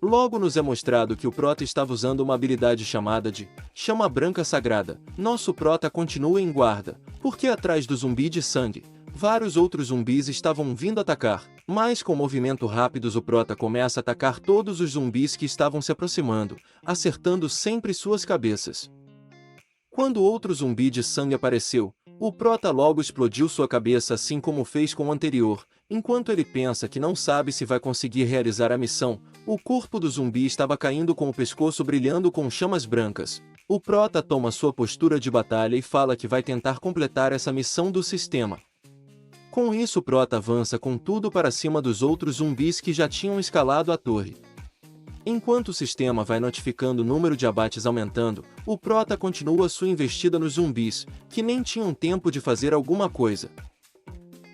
Logo nos é mostrado que o prota estava usando uma habilidade chamada de Chama Branca Sagrada. Nosso prota continua em guarda, porque atrás do zumbi de sangue, vários outros zumbis estavam vindo atacar. Mas com movimento rápidos o prota começa a atacar todos os zumbis que estavam se aproximando, acertando sempre suas cabeças. Quando outro zumbi de sangue apareceu, o prota logo explodiu sua cabeça assim como fez com o anterior. Enquanto ele pensa que não sabe se vai conseguir realizar a missão, o corpo do zumbi estava caindo com o pescoço brilhando com chamas brancas. O prota toma sua postura de batalha e fala que vai tentar completar essa missão do sistema. Com isso o prota avança com tudo para cima dos outros zumbis que já tinham escalado a torre. Enquanto o sistema vai notificando o número de abates aumentando, o prota continua sua investida nos zumbis, que nem tinham tempo de fazer alguma coisa.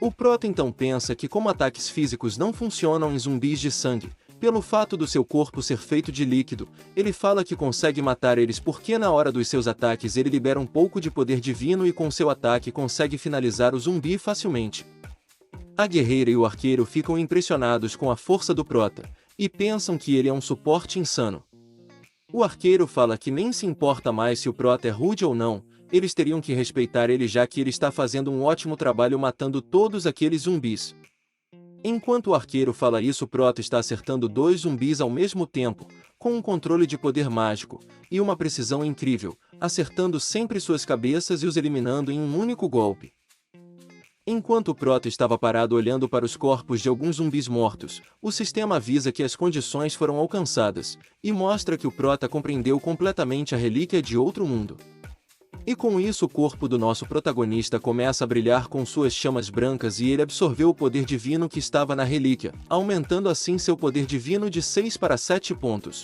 O prota então pensa que como ataques físicos não funcionam em zumbis de sangue, pelo fato do seu corpo ser feito de líquido, ele fala que consegue matar eles porque na hora dos seus ataques ele libera um pouco de poder divino e com seu ataque consegue finalizar o zumbi facilmente. A guerreira e o arqueiro ficam impressionados com a força do prota, e pensam que ele é um suporte insano. O arqueiro fala que nem se importa mais se o prota é rude ou não, eles teriam que respeitar ele já que ele está fazendo um ótimo trabalho matando todos aqueles zumbis. Enquanto o arqueiro fala isso, o prota está acertando 2 zumbis ao mesmo tempo, com um controle de poder mágico, e uma precisão incrível, acertando sempre suas cabeças e os eliminando em um único golpe. Enquanto o Prota estava parado olhando para os corpos de alguns zumbis mortos, o sistema avisa que as condições foram alcançadas, e mostra que o Prota compreendeu completamente a relíquia de outro mundo. E com isso o corpo do nosso protagonista começa a brilhar com suas chamas brancas e ele absorveu o poder divino que estava na relíquia, aumentando assim seu poder divino de 6 para 7 pontos.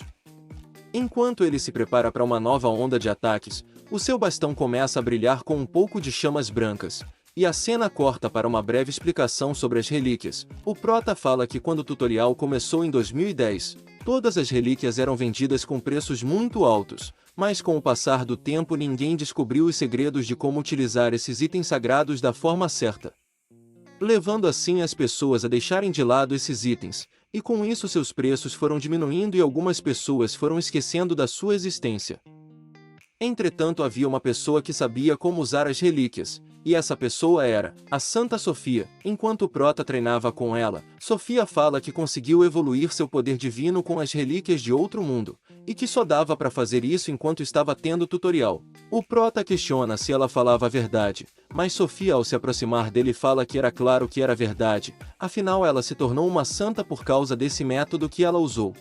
Enquanto ele se prepara para uma nova onda de ataques, o seu bastão começa a brilhar com um pouco de chamas brancas. E a cena corta para uma breve explicação sobre as relíquias. O Prota fala que quando o tutorial começou em 2010, todas as relíquias eram vendidas com preços muito altos, mas com o passar do tempo ninguém descobriu os segredos de como utilizar esses itens sagrados da forma certa, levando assim as pessoas a deixarem de lado esses itens, e com isso seus preços foram diminuindo e algumas pessoas foram esquecendo da sua existência. Entretanto, havia uma pessoa que sabia como usar as relíquias, e essa pessoa era a Santa Sofia. Enquanto o Prota treinava com ela, Sofia fala que conseguiu evoluir seu poder divino com as relíquias de outro mundo, e que só dava para fazer isso enquanto estava tendo tutorial. O Prota questiona se ela falava a verdade, mas Sofia ao se aproximar dele fala que era claro que era verdade, afinal ela se tornou uma santa por causa desse método que ela usou.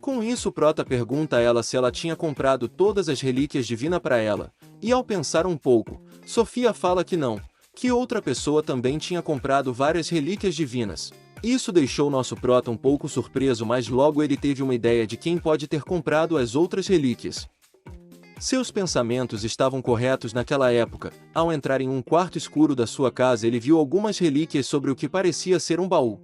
Com isso o Prota pergunta a ela se ela tinha comprado todas as relíquias divinas para ela, e ao pensar um pouco, Sofia fala que não, que outra pessoa também tinha comprado várias relíquias divinas. Isso deixou nosso Prota um pouco surpreso, mas logo ele teve uma ideia de quem pode ter comprado as outras relíquias. Seus pensamentos estavam corretos naquela época. Ao entrar em um quarto escuro da sua casa ele viu algumas relíquias sobre o que parecia ser um baú.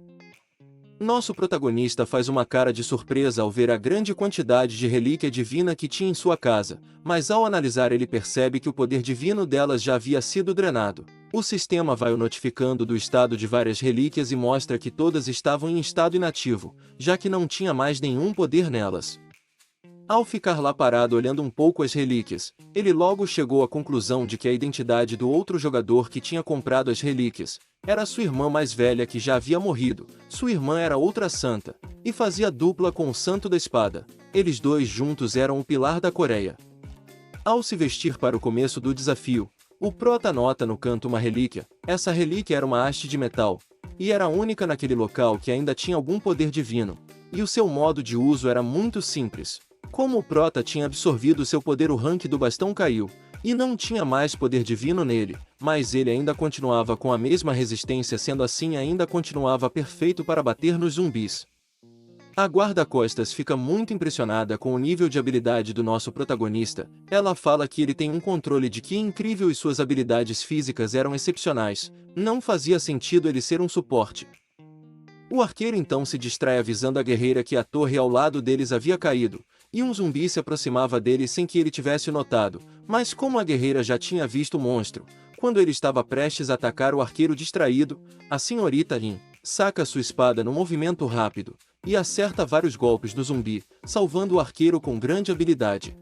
Nosso protagonista faz uma cara de surpresa ao ver a grande quantidade de relíquia divina que tinha em sua casa, mas ao analisar ele percebe que o poder divino delas já havia sido drenado. O sistema vai o notificando do estado de várias relíquias e mostra que todas estavam em estado inativo, já que não tinha mais nenhum poder nelas. Ao ficar lá parado olhando um pouco as relíquias, ele logo chegou à conclusão de que a identidade do outro jogador que tinha comprado as relíquias era sua irmã mais velha que já havia morrido. Sua irmã era outra santa, e fazia dupla com o Santo da Espada. Eles dois juntos eram o pilar da Coreia. Ao se vestir para o começo do desafio, o Prota nota no canto uma relíquia. Essa relíquia era uma haste de metal, e era a única naquele local que ainda tinha algum poder divino, e o seu modo de uso era muito simples. Como o Prota tinha absorvido seu poder, o rank do bastão caiu, e não tinha mais poder divino nele, mas ele ainda continuava com a mesma resistência, sendo assim ainda continuava perfeito para bater nos zumbis. A guarda-costas fica muito impressionada com o nível de habilidade do nosso protagonista. Ela fala que ele tem um controle de que incrível e suas habilidades físicas eram excepcionais, não fazia sentido ele ser um suporte. O arqueiro então se distrai avisando a guerreira que a torre ao lado deles havia caído, e um zumbi se aproximava dele sem que ele tivesse notado, mas como a guerreira já tinha visto o monstro, quando ele estava prestes a atacar o arqueiro distraído, a senhorita Lin saca sua espada num movimento rápido, e acerta vários golpes no zumbi, salvando o arqueiro com grande habilidade.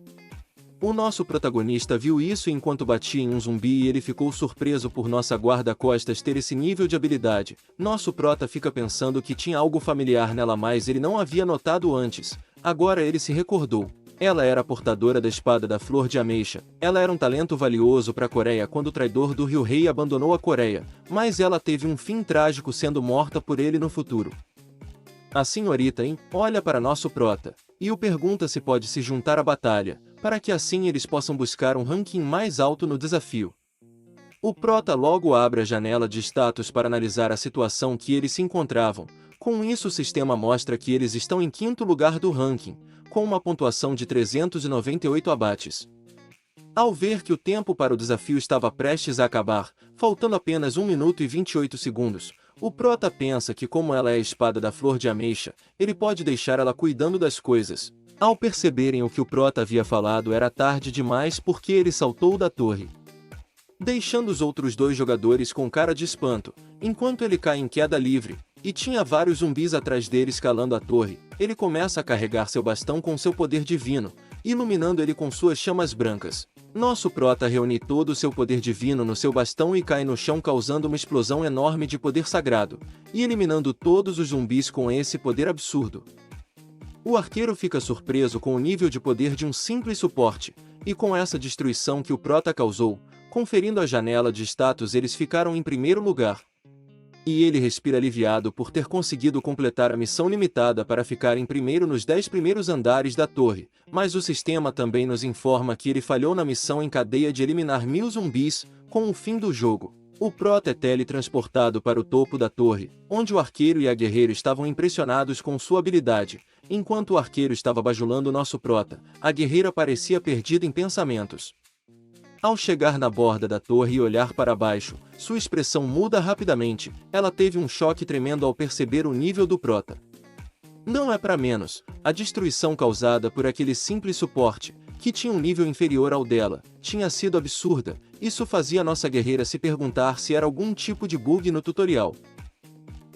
O nosso protagonista viu isso enquanto batia em um zumbi e ele ficou surpreso por nossa guarda-costas ter esse nível de habilidade. Nosso prota fica pensando que tinha algo familiar nela, mas ele não havia notado antes. Agora ele se recordou. Ela era a portadora da espada da flor de ameixa. Ela era um talento valioso para a Coreia quando o traidor do Rio Rei abandonou a Coreia, mas ela teve um fim trágico sendo morta por ele no futuro. A senhorita In olha para nosso prota e o pergunta se pode se juntar à batalha, para que assim eles possam buscar um ranking mais alto no desafio. O prota logo abre a janela de status para analisar a situação que eles se encontravam. Com isso o sistema mostra que eles estão em quinto lugar do ranking, com uma pontuação de 398 abates. Ao ver que o tempo para o desafio estava prestes a acabar, faltando apenas 1 minuto e 28 segundos, o prota pensa que como ela é a espada da flor de ameixa, ele pode deixar ela cuidando das coisas. Ao perceberem o que o prota havia falado, era tarde demais porque ele saltou da torre, deixando os outros dois jogadores com cara de espanto, enquanto ele cai em queda livre, e tinha vários zumbis atrás dele escalando a torre. Ele começa a carregar seu bastão com seu poder divino, iluminando ele com suas chamas brancas. Nosso prota reúne todo o seu poder divino no seu bastão e cai no chão, causando uma explosão enorme de poder sagrado, e eliminando todos os zumbis com esse poder absurdo. O arqueiro fica surpreso com o nível de poder de um simples suporte, e com essa destruição que o prota causou, Conferindo a janela de status, eles ficaram em primeiro lugar. E ele respira aliviado por ter conseguido completar a missão limitada para ficar em primeiro nos 10 primeiros andares da torre, mas o sistema também nos informa que ele falhou na missão em cadeia de eliminar 1000 zumbis. Com o fim do jogo, o prota é teletransportado para o topo da torre, onde o arqueiro e a guerreira estavam impressionados com sua habilidade. Enquanto o arqueiro estava bajulando nosso prota, a guerreira parecia perdida em pensamentos. Ao chegar na borda da torre e olhar para baixo, sua expressão muda rapidamente. Ela teve um choque tremendo ao perceber o nível do prota. Não é para menos, a destruição causada por aquele simples suporte, que tinha um nível inferior ao dela, tinha sido absurda. Isso fazia nossa guerreira se perguntar se era algum tipo de bug no tutorial.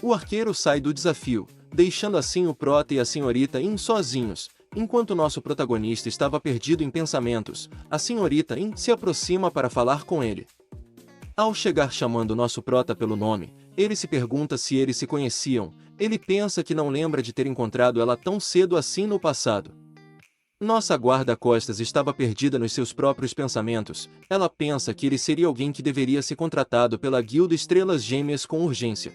O arqueiro sai do desafio, deixando assim o prota e a senhorita In sozinhos. Enquanto nosso protagonista estava perdido em pensamentos, a senhorita In se aproxima para falar com ele. Ao chegar chamando nosso prota pelo nome, ele se pergunta se eles se conheciam. Ele pensa que não lembra de ter encontrado ela tão cedo assim no passado. Nossa guarda-costas estava perdida nos seus próprios pensamentos. Ela pensa que ele seria alguém que deveria ser contratado pela Guilda Estrelas Gêmeas com urgência.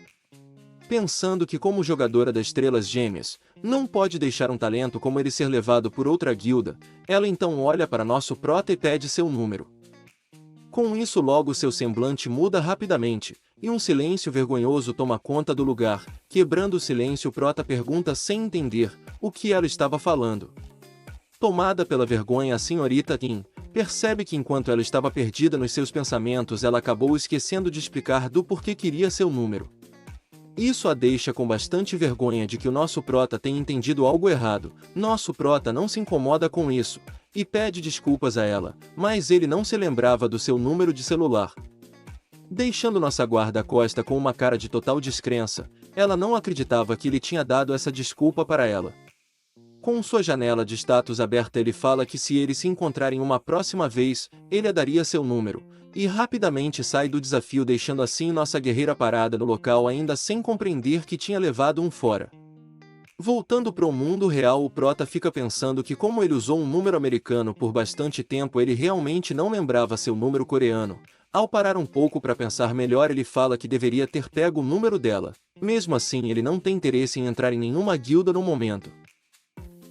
Pensando que como jogadora das Estrelas Gêmeas, não pode deixar um talento como ele ser levado por outra guilda, ela então olha para nosso prota e pede seu número. Com isso logo seu semblante muda rapidamente, e um silêncio vergonhoso toma conta do lugar. Quebrando o silêncio, o prota pergunta sem entender o que ela estava falando. Tomada pela vergonha, a senhorita In percebe que enquanto ela estava perdida nos seus pensamentos, ela acabou esquecendo de explicar do porquê queria seu número. Isso a deixa com bastante vergonha de que o nosso prota tenha entendido algo errado. Nosso prota não se incomoda com isso, e pede desculpas a ela, mas ele não se lembrava do seu número de celular. Deixando nossa guarda-costa com uma cara de total descrença, ela não acreditava que ele tinha dado essa desculpa para ela. Com sua janela de status aberta, ele fala que se eles se encontrarem uma próxima vez, ele a daria seu número, e rapidamente sai do desafio, deixando assim nossa guerreira parada no local ainda sem compreender que tinha levado um fora. Voltando para o mundo real, o prota fica pensando que como ele usou um número americano por bastante tempo, ele realmente não lembrava seu número coreano. Ao parar um pouco para pensar melhor, ele fala que deveria ter pego o número dela. Mesmo assim, ele não tem interesse em entrar em nenhuma guilda no momento.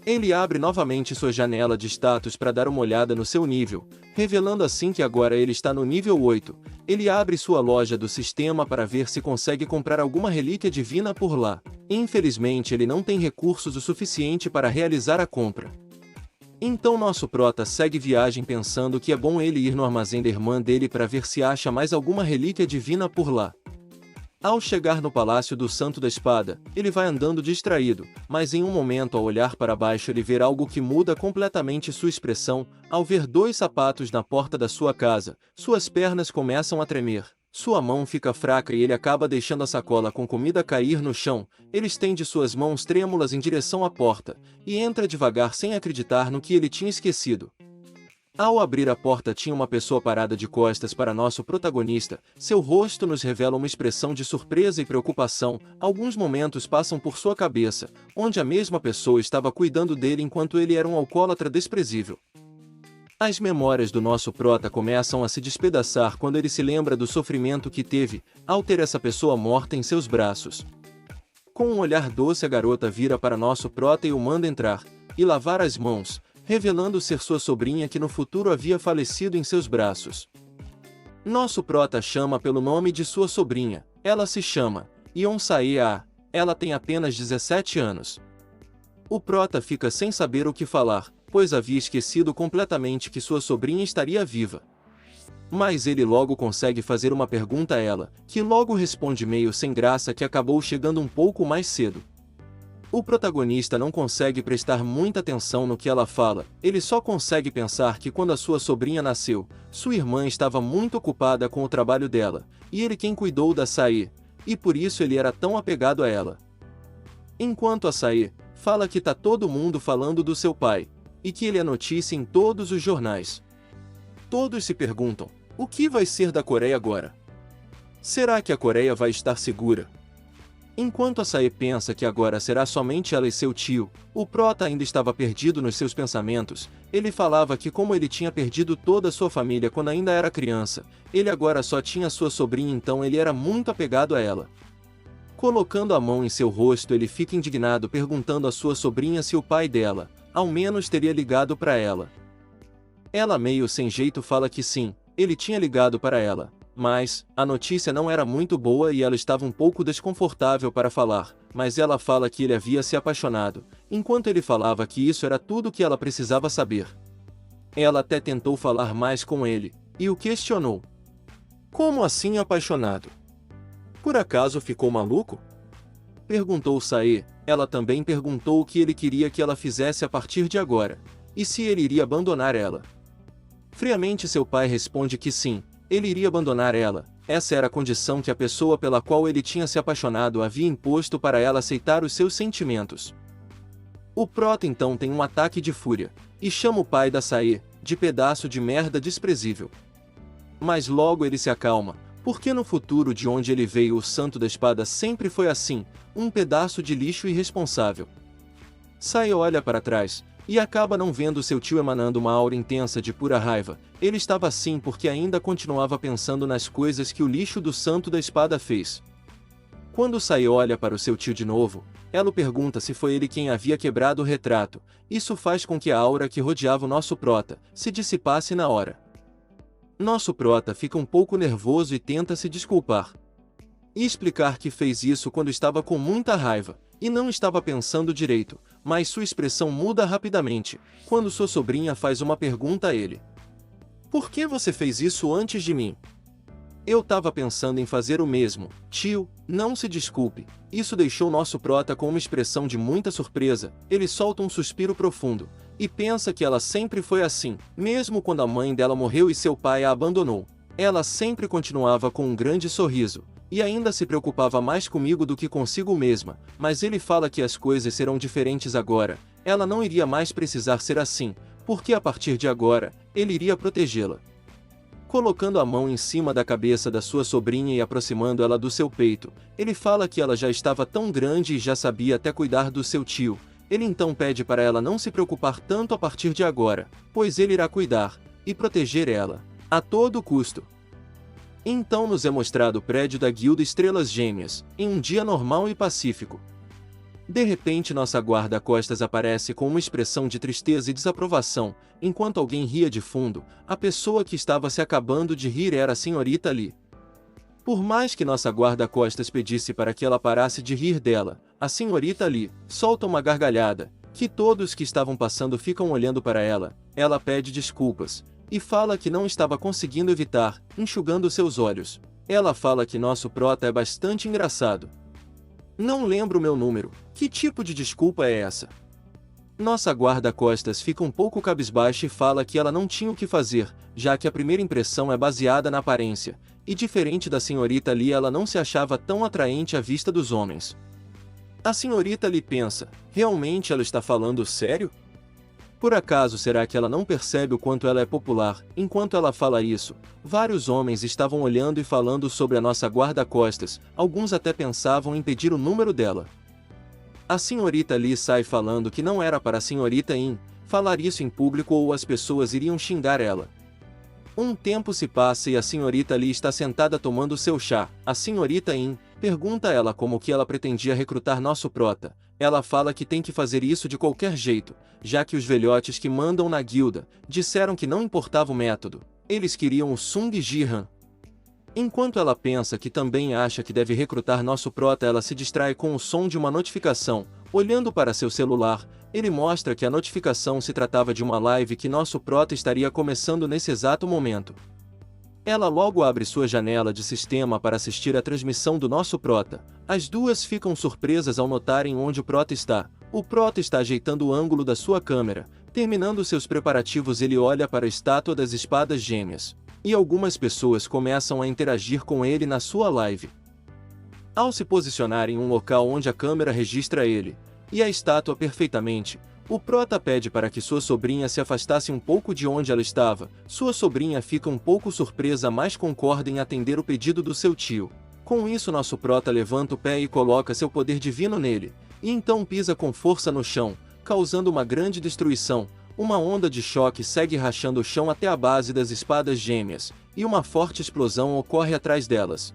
Ele abre novamente sua janela de status para dar uma olhada no seu nível, revelando assim que agora ele está no nível 8. Ele abre sua loja do sistema para ver se consegue comprar alguma relíquia divina por lá. Infelizmente, ele não tem recursos o suficiente para realizar a compra. Então nosso prota segue viagem pensando que é bom ele ir no armazém da irmã dele para ver se acha mais alguma relíquia divina por lá. Ao chegar no Palácio do Santo da Espada, ele vai andando distraído, mas em um momento ao olhar para baixo ele vê algo que muda completamente sua expressão. Ao ver 2 sapatos na porta da sua casa, suas pernas começam a tremer, sua mão fica fraca e ele acaba deixando a sacola com comida cair no chão. Ele estende suas mãos trêmulas em direção à porta, e entra devagar sem acreditar no que ele tinha esquecido. Ao abrir a porta tinha uma pessoa parada de costas para nosso protagonista. Seu rosto nos revela uma expressão de surpresa e preocupação. Alguns momentos passam por sua cabeça, onde a mesma pessoa estava cuidando dele enquanto ele era um alcoólatra desprezível. As memórias do nosso prota começam a se despedaçar quando ele se lembra do sofrimento que teve ao ter essa pessoa morta em seus braços. Com um olhar doce, a garota vira para nosso prota e o manda entrar e lavar as mãos, revelando ser sua sobrinha que no futuro havia falecido em seus braços. Nosso prota chama pelo nome de sua sobrinha. Ela se chama Yeon Sae-ah. Ela tem apenas 17 anos. O prota fica sem saber o que falar, pois havia esquecido completamente que sua sobrinha estaria viva. Mas ele logo consegue fazer uma pergunta a ela, que logo responde meio sem graça que acabou chegando um pouco mais cedo. O protagonista não consegue prestar muita atenção no que ela fala, ele só consegue pensar que quando a sua sobrinha nasceu, sua irmã estava muito ocupada com o trabalho dela, e ele quem cuidou da Sae, e por isso ele era tão apegado a ela. Enquanto a Sae fala que tá todo mundo falando do seu pai, e que ele é notícia em todos os jornais. Todos se perguntam, o que vai ser da Coreia agora? Será que a Coreia vai estar segura? Enquanto a Sae pensa que agora será somente ela e seu tio, o Prota ainda estava perdido nos seus pensamentos. Ele falava que como ele tinha perdido toda a sua família quando ainda era criança, ele agora só tinha sua sobrinha, então ele era muito apegado a ela. Colocando a mão em seu rosto, ele fica indignado perguntando à sua sobrinha se o pai dela, ao menos, teria ligado para ela. Ela meio sem jeito fala que sim, ele tinha ligado para ela. Mas, a notícia não era muito boa e ela estava um pouco desconfortável para falar, mas ela fala que ele havia se apaixonado, enquanto ele falava que isso era tudo o que ela precisava saber. Ela até tentou falar mais com ele, e o questionou. Como assim apaixonado? Por acaso ficou maluco? Perguntou Sae. Ela também perguntou o que ele queria que ela fizesse a partir de agora, e se ele iria abandonar ela. Friamente seu pai responde que sim. Ele iria abandonar ela. Essa era a condição que a pessoa pela qual ele tinha se apaixonado havia imposto para ela aceitar os seus sentimentos. O Prota então tem um ataque de fúria, e chama o pai da Sae de pedaço de merda desprezível. Mas logo ele se acalma, porque no futuro de onde ele veio o Santo da Espada sempre foi assim, um pedaço de lixo irresponsável. Sae olha para trás, e acaba não vendo seu tio emanando uma aura intensa de pura raiva. Ele estava assim porque ainda continuava pensando nas coisas que o lixo do Santo da Espada fez. Quando Sae olha para o seu tio de novo, ela pergunta se foi ele quem havia quebrado o retrato. Isso faz com que a aura que rodeava o nosso Prota se dissipasse na hora. Nosso Prota fica um pouco nervoso e tenta se desculpar. E explicar que fez isso quando estava com muita raiva, e não estava pensando direito, mas sua expressão muda rapidamente, quando sua sobrinha faz uma pergunta a ele. Por que você fez isso antes de mim? Eu tava pensando em fazer o mesmo, tio, não se desculpe. Isso deixou nosso Prota com uma expressão de muita surpresa. Ele solta um suspiro profundo, e pensa que ela sempre foi assim, mesmo quando a mãe dela morreu e seu pai a abandonou. Ela sempre continuava com um grande sorriso, e ainda se preocupava mais comigo do que consigo mesma, mas ele fala que as coisas serão diferentes agora. Ela não iria mais precisar ser assim, porque a partir de agora, ele iria protegê-la. Colocando a mão em cima da cabeça da sua sobrinha e aproximando ela do seu peito, ele fala que ela já estava tão grande e já sabia até cuidar do seu tio. Ele então pede para ela não se preocupar tanto a partir de agora, pois ele irá cuidar e proteger ela, a todo custo. Então nos é mostrado o prédio da Guilda Estrelas Gêmeas, em um dia normal e pacífico. De repente nossa guarda-costas aparece com uma expressão de tristeza e desaprovação, enquanto alguém ria de fundo. A pessoa que estava se acabando de rir era a senhorita Lee. Por mais que nossa guarda-costas pedisse para que ela parasse de rir dela, a senhorita Lee solta uma gargalhada, que todos que estavam passando ficam olhando para ela. Ela pede desculpas, e fala que não estava conseguindo evitar, enxugando seus olhos. Ela fala que nosso Prota é bastante engraçado. Não lembro o meu número. Que tipo de desculpa é essa? Nossa guarda-costas fica um pouco cabisbaixa e fala que ela não tinha o que fazer, já que a primeira impressão é baseada na aparência, e diferente da senhorita Lee, ela não se achava tão atraente à vista dos homens. A senhorita Lee pensa, realmente ela está falando sério? Por acaso será que ela não percebe o quanto ela é popular? Enquanto ela fala isso, vários homens estavam olhando e falando sobre a nossa guarda-costas, alguns até pensavam em pedir o número dela. A senhorita Lee sai falando que não era para a senhorita In falar isso em público ou as pessoas iriam xingar ela. Um tempo se passa e a senhorita Lee está sentada tomando seu chá. A senhorita In pergunta a ela como que ela pretendia recrutar nosso Prota. Ela fala que tem que fazer isso de qualquer jeito, já que os velhotes que mandam na guilda disseram que não importava o método, eles queriam o Sung Jihan. Enquanto ela pensa que também acha que deve recrutar nosso Prota, ela se distrai com o som de uma notificação. Olhando para seu celular, ele mostra que a notificação se tratava de uma live que nosso Prota estaria começando nesse exato momento. Ela logo abre sua janela de sistema para assistir a transmissão do nosso Prota. As duas ficam surpresas ao notarem onde o Prota está. O Prota está ajeitando o ângulo da sua câmera. Terminando seus preparativos, ele olha para a estátua das espadas gêmeas. E algumas pessoas começam a interagir com ele na sua live. Ao se posicionar em um local onde a câmera registra ele e a estátua perfeitamente, o Prota pede para que sua sobrinha se afastasse um pouco de onde ela estava. Sua sobrinha fica um pouco surpresa, mas concorda em atender o pedido do seu tio. Com isso nosso prota levanta o pé e coloca seu poder divino nele, e então pisa com força no chão, causando uma grande destruição. Uma onda de choque segue rachando o chão até a base das espadas gêmeas, e uma forte explosão ocorre atrás delas.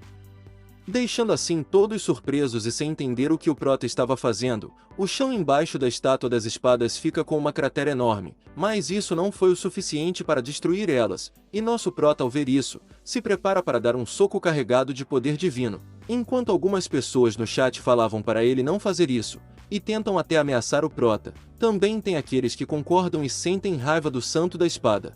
Deixando assim todos surpresos e sem entender o que o prota estava fazendo, o chão embaixo da estátua das espadas fica com uma cratera enorme, mas isso não foi o suficiente para destruir elas, e nosso prota ao ver isso, se prepara para dar um soco carregado de poder divino. Enquanto algumas pessoas no chat falavam para ele não fazer isso, e tentam até ameaçar o prota, também tem aqueles que concordam e sentem raiva do santo da espada.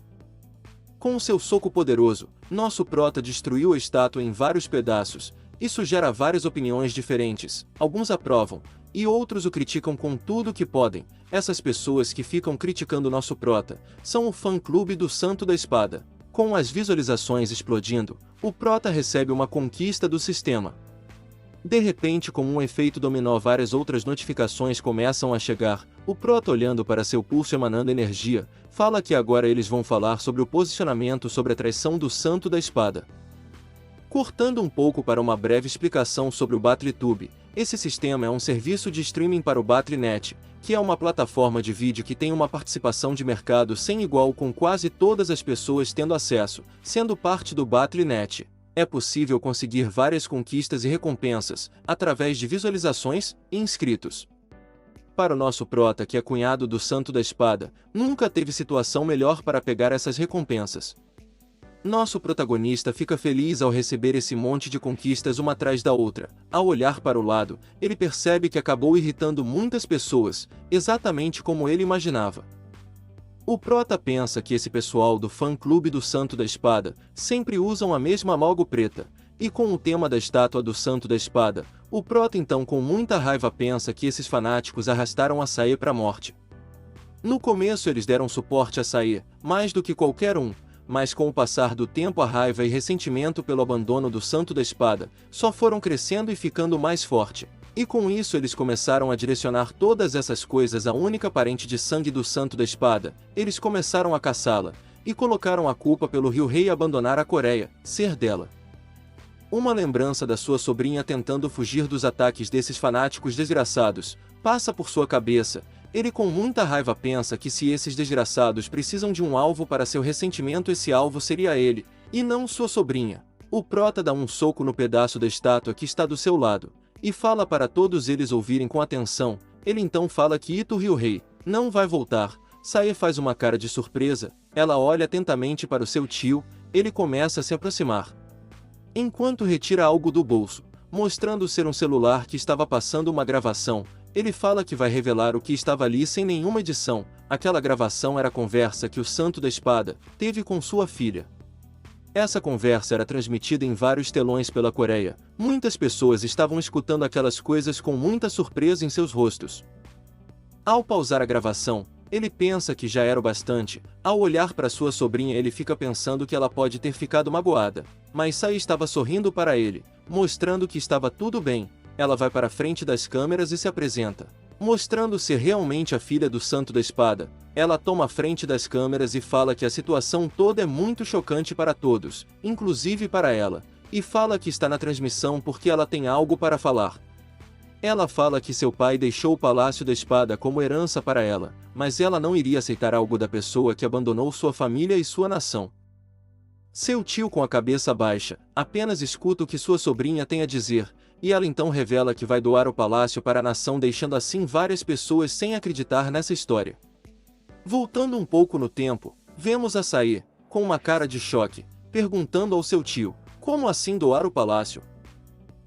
Com seu soco poderoso, nosso prota destruiu a estátua em vários pedaços. Isso gera várias opiniões diferentes, alguns aprovam, e outros o criticam com tudo que podem. Essas pessoas que ficam criticando nosso prota, são o fã-clube do Santo da Espada. Com as visualizações explodindo, o prota recebe uma conquista do sistema. De repente, como um efeito dominó, várias outras notificações começam a chegar. O prota, olhando para seu pulso emanando energia, fala que agora eles vão falar sobre o posicionamento sobre a traição do Santo da Espada. Cortando um pouco para uma breve explicação sobre o BattleTube, esse sistema é um serviço de streaming para o Battle.net, que é uma plataforma de vídeo que tem uma participação de mercado sem igual, com quase todas as pessoas tendo acesso, sendo parte do Battle.net. É possível conseguir várias conquistas e recompensas, através de visualizações e inscritos. Para o nosso prota, que é cunhado do Santo da Espada, nunca teve situação melhor para pegar essas recompensas. Nosso protagonista fica feliz ao receber esse monte de conquistas uma atrás da outra. Ao olhar para o lado, ele percebe que acabou irritando muitas pessoas, exatamente como ele imaginava. O prota pensa que esse pessoal do fã-clube do Santo da Espada sempre usam a mesma malgo preta, e com o tema da estátua do Santo da Espada, o prota então com muita raiva pensa que esses fanáticos arrastaram Açaí para a morte. No começo eles deram suporte a Açaí, mais do que qualquer um, mas com o passar do tempo a raiva e ressentimento pelo abandono do Santo da Espada só foram crescendo e ficando mais forte. E com isso eles começaram a direcionar todas essas coisas à única parente de sangue do Santo da Espada. Eles começaram a caçá-la, e colocaram a culpa pelo Ryu-Rei abandonar a Coreia, ser dela. Uma lembrança da sua sobrinha tentando fugir dos ataques desses fanáticos desgraçados passa por sua cabeça. Ele com muita raiva pensa que se esses desgraçados precisam de um alvo para seu ressentimento, esse alvo seria ele, e não sua sobrinha. O prota dá um soco no pedaço da estátua que está do seu lado, e fala para todos eles ouvirem com atenção. Ele então fala que Ito Ryu-Rei não vai voltar. Sae faz uma cara de surpresa, ela olha atentamente para o seu tio, ele começa a se aproximar. Enquanto retira algo do bolso, mostrando ser um celular que estava passando uma gravação, ele fala que vai revelar o que estava ali sem nenhuma edição. Aquela gravação era a conversa que o Santo da Espada teve com sua filha. Essa conversa era transmitida em vários telões pela Coreia. Muitas pessoas estavam escutando aquelas coisas com muita surpresa em seus rostos. Ao pausar a gravação, ele pensa que já era o bastante. Ao olhar para sua sobrinha, ele fica pensando que ela pode ter ficado magoada. Mas Sae estava sorrindo para ele, mostrando que estava tudo bem. Ela vai para a frente das câmeras e se apresenta, mostrando ser realmente a filha do Santo da Espada. Ela toma a frente das câmeras e fala que a situação toda é muito chocante para todos, inclusive para ela, e fala que está na transmissão porque ela tem algo para falar. Ela fala que seu pai deixou o Palácio da Espada como herança para ela, mas ela não iria aceitar algo da pessoa que abandonou sua família e sua nação. Seu tio, com a cabeça baixa, apenas escuta o que sua sobrinha tem a dizer, e ela então revela que vai doar o palácio para a nação, deixando assim várias pessoas sem acreditar nessa história. Voltando um pouco no tempo, vemos a Sae, com uma cara de choque, perguntando ao seu tio, como assim doar o palácio?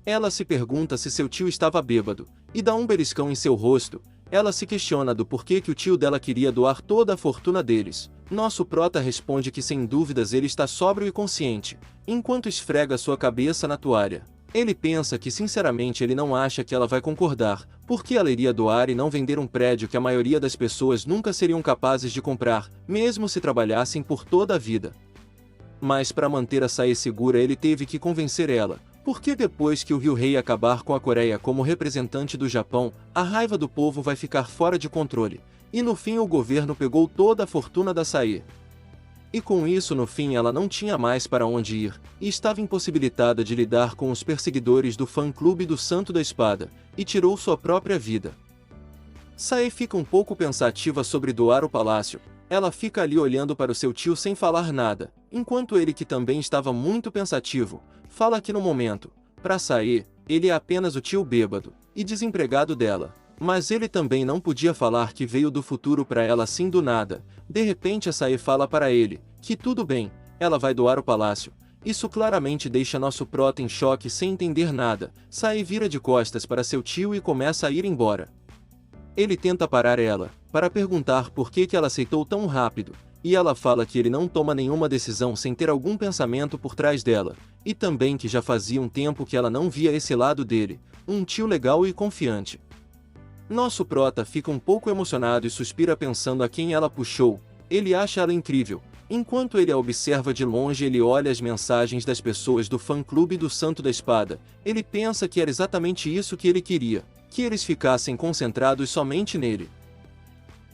Ela se pergunta se seu tio estava bêbado, e dá um beliscão em seu rosto. Ela se questiona do porquê que o tio dela queria doar toda a fortuna deles. Nosso prota responde que sem dúvidas ele está sóbrio e consciente, enquanto esfrega sua cabeça na toalha. Ele pensa que sinceramente ele não acha que ela vai concordar, porque ela iria doar e não vender um prédio que a maioria das pessoas nunca seriam capazes de comprar, mesmo se trabalhassem por toda a vida. Mas para manter a Sae segura ele teve que convencer ela, porque depois que o Ryu-Rei acabar com a Coreia como representante do Japão, a raiva do povo vai ficar fora de controle, e no fim o governo pegou toda a fortuna da Sae. E com isso no fim ela não tinha mais para onde ir, e estava impossibilitada de lidar com os perseguidores do fã-clube do Santo da Espada, e tirou sua própria vida. Sae fica um pouco pensativa sobre doar o palácio. Ela fica ali olhando para o seu tio sem falar nada, enquanto ele, que também estava muito pensativo, fala que no momento, para Sae, ele é apenas o tio bêbado e desempregado dela. Mas ele também não podia falar que veio do futuro para ela assim do nada. De repente a Sae fala para ele que tudo bem, ela vai doar o palácio. Isso claramente deixa nosso prota em choque sem entender nada. Sae vira de costas para seu tio e começa a ir embora. Ele tenta parar ela, para perguntar por que ela aceitou tão rápido, e ela fala que ele não toma nenhuma decisão sem ter algum pensamento por trás dela, e também que já fazia um tempo que ela não via esse lado dele, um tio legal e confiante. Nosso prota fica um pouco emocionado e suspira pensando a quem ela puxou. Ele acha ela incrível. Enquanto ele a observa de longe, ele olha as mensagens das pessoas do fã-clube do Santo da Espada. Ele pensa que era exatamente isso que ele queria, que eles ficassem concentrados somente nele.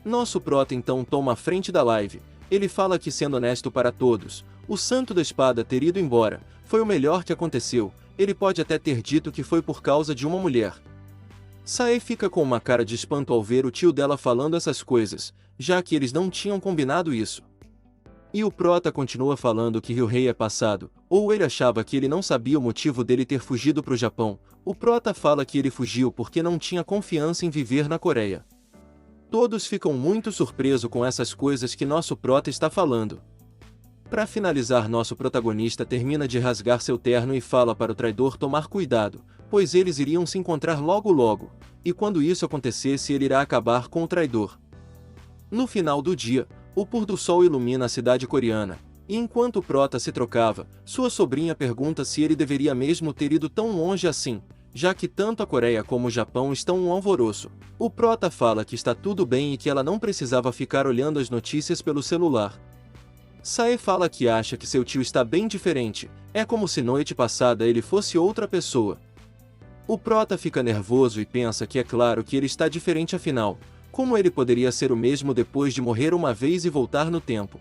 Nosso prota então toma a frente da live. Ele fala que, sendo honesto para todos, o Santo da Espada ter ido embora foi o melhor que aconteceu. Ele pode até ter dito que foi por causa de uma mulher. Sae fica com uma cara de espanto ao ver o tio dela falando essas coisas, já que eles não tinham combinado isso. E o prota continua falando que Ryuhei é passado, ou ele achava que ele não sabia o motivo dele ter fugido para o Japão. O prota fala que ele fugiu porque não tinha confiança em viver na Coreia. Todos ficam muito surpresos com essas coisas que nosso prota está falando. Para finalizar, nosso protagonista termina de rasgar seu terno e fala para o traidor tomar cuidado, pois eles iriam se encontrar logo logo, e quando isso acontecesse ele irá acabar com o traidor. No final do dia, o pôr do sol ilumina a cidade coreana, e enquanto o prota se trocava, sua sobrinha pergunta se ele deveria mesmo ter ido tão longe assim, já que tanto a Coreia como o Japão estão um alvoroço. O prota fala que está tudo bem e que ela não precisava ficar olhando as notícias pelo celular. Sae fala que acha que seu tio está bem diferente, é como se noite passada ele fosse outra pessoa. O prota fica nervoso e pensa que é claro que ele está diferente, afinal, como ele poderia ser o mesmo depois de morrer uma vez e voltar no tempo?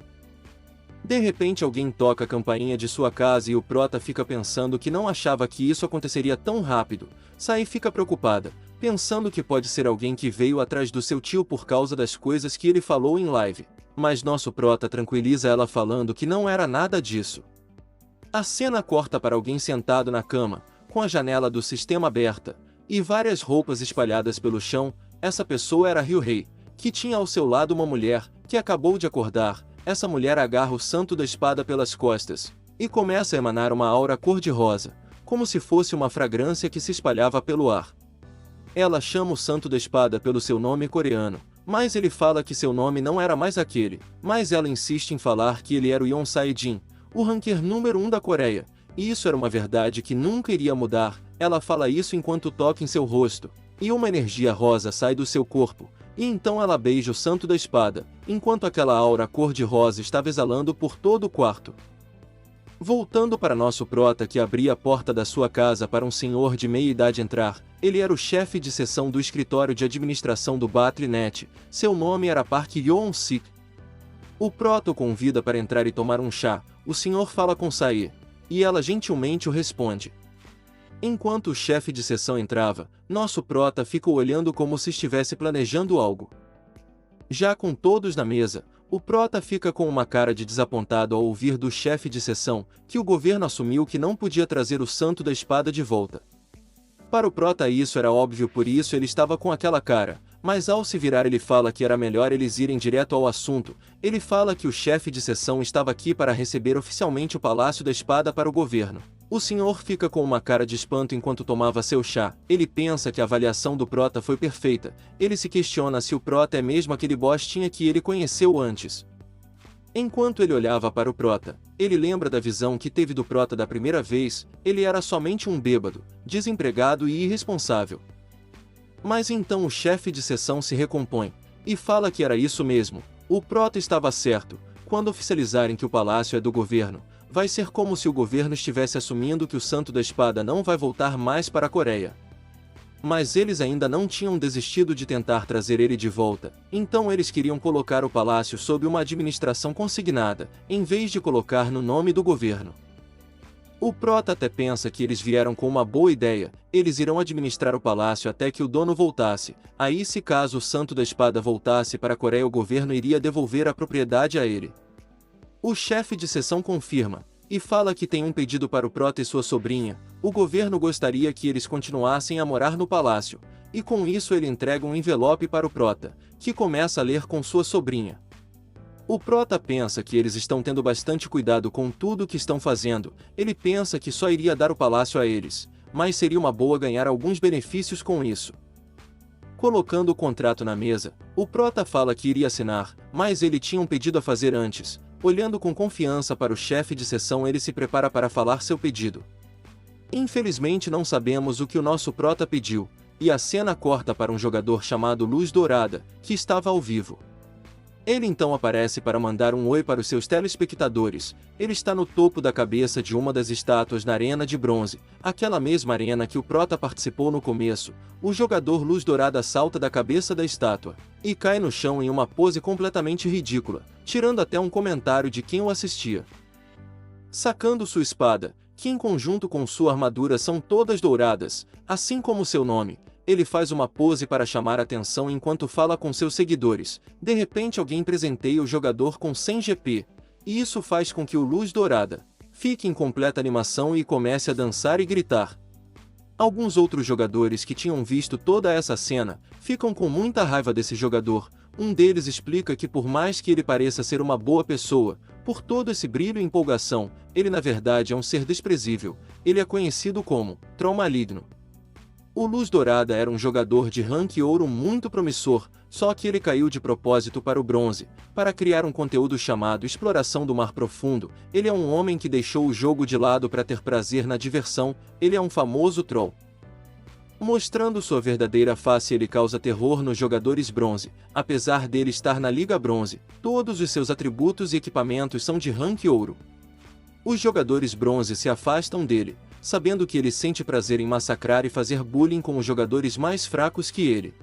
De repente alguém toca a campainha de sua casa e o prota fica pensando que não achava que isso aconteceria tão rápido. Sae fica preocupada, pensando que pode ser alguém que veio atrás do seu tio por causa das coisas que ele falou em live. Mas nosso prota tranquiliza ela falando que não era nada disso. A cena corta para alguém sentado na cama, com a janela do sistema aberta, e várias roupas espalhadas pelo chão. Essa pessoa era Ryuhei, que tinha ao seu lado uma mulher, que acabou de acordar. Essa mulher agarra o Santo da Espada pelas costas, e começa a emanar uma aura cor-de-rosa, como se fosse uma fragrância que se espalhava pelo ar. Ela chama o Santo da Espada pelo seu nome coreano, mas ele fala que seu nome não era mais aquele, mas ela insiste em falar que ele era o Yeon Sae-jin, o ranker número 1 da Coreia, e isso era uma verdade que nunca iria mudar. Ela fala isso enquanto toca em seu rosto, e uma energia rosa sai do seu corpo, e então ela beija o Santo da Espada, enquanto aquela aura cor-de-rosa estava exalando por todo o quarto. Voltando para nosso prota, que abria a porta da sua casa para um senhor de meia-idade entrar. Ele era o chefe de seção do escritório de administração do Battle.net, seu nome era Park Yeon-sik. O prota o convida para entrar e tomar um chá. O senhor fala com Sae, e ela gentilmente o responde. Enquanto o chefe de seção entrava, nosso prota ficou olhando como se estivesse planejando algo. Já com todos na mesa, o prota fica com uma cara de desapontado ao ouvir do chefe de seção que o governo assumiu que não podia trazer o Santo da Espada de volta. Para o prota isso era óbvio, por isso ele estava com aquela cara, mas ao se virar ele fala que era melhor eles irem direto ao assunto. Ele fala que o chefe de seção estava aqui para receber oficialmente o Palácio da Espada para o governo. O senhor fica com uma cara de espanto enquanto tomava seu chá. Ele pensa que a avaliação do prota foi perfeita. Ele se questiona se o prota é mesmo aquele bostinha que ele conheceu antes. Enquanto ele olhava para o prota, ele lembra da visão que teve do prota da primeira vez. Ele era somente um bêbado, desempregado e irresponsável. Mas então o chefe de seção se recompõe, e fala que era isso mesmo. O prota estava certo. Quando oficializarem que o palácio é do governo, vai ser como se o governo estivesse assumindo que o Santo da Espada não vai voltar mais para a Coreia. Mas eles ainda não tinham desistido de tentar trazer ele de volta, então eles queriam colocar o palácio sob uma administração consignada, em vez de colocar no nome do governo. O prota até pensa que eles vieram com uma boa ideia, eles irão administrar o palácio até que o dono voltasse, aí se caso o Santo da Espada voltasse para a Coreia o governo iria devolver a propriedade a ele. O chefe de seção confirma, e fala que tem um pedido para o prota e sua sobrinha, o governo gostaria que eles continuassem a morar no palácio, e com isso ele entrega um envelope para o prota, que começa a ler com sua sobrinha. O prota pensa que eles estão tendo bastante cuidado com tudo o que estão fazendo, ele pensa que só iria dar o palácio a eles, mas seria uma boa ganhar alguns benefícios com isso. Colocando o contrato na mesa, o prota fala que iria assinar, mas ele tinha um pedido a fazer antes. Olhando com confiança para o chefe de seção, ele se prepara para falar seu pedido. Infelizmente não sabemos o que o nosso prota pediu, e a cena corta para um jogador chamado Luz Dourada, que estava ao vivo. Ele então aparece para mandar um oi para os seus telespectadores. Ele está no topo da cabeça de uma das estátuas na arena de bronze, aquela mesma arena que o prota participou no começo. O jogador Luz Dourada salta da cabeça da estátua e cai no chão em uma pose completamente ridícula, tirando até um comentário de quem o assistia. Sacando sua espada, que em conjunto com sua armadura são todas douradas, assim como seu nome, ele faz uma pose para chamar atenção enquanto fala com seus seguidores. De repente alguém presenteia o jogador com 100 GP, e isso faz com que o Luz Dourada fique em completa animação e comece a dançar e gritar. Alguns outros jogadores que tinham visto toda essa cena ficam com muita raiva desse jogador. Um deles explica que por mais que ele pareça ser uma boa pessoa, por todo esse brilho e empolgação, ele na verdade é um ser desprezível. Ele é conhecido como Troll Maligno. O Luz Dourada era um jogador de rank ouro muito promissor, só que ele caiu de propósito para o bronze, para criar um conteúdo chamado Exploração do Mar Profundo. Ele é um homem que deixou o jogo de lado para ter prazer na diversão, ele é um famoso troll. Mostrando sua verdadeira face, ele causa terror nos jogadores bronze. Apesar dele estar na Liga Bronze, todos os seus atributos e equipamentos são de rank ouro. Os jogadores bronze se afastam dele, sabendo que ele sente prazer em massacrar e fazer bullying com os jogadores mais fracos que ele.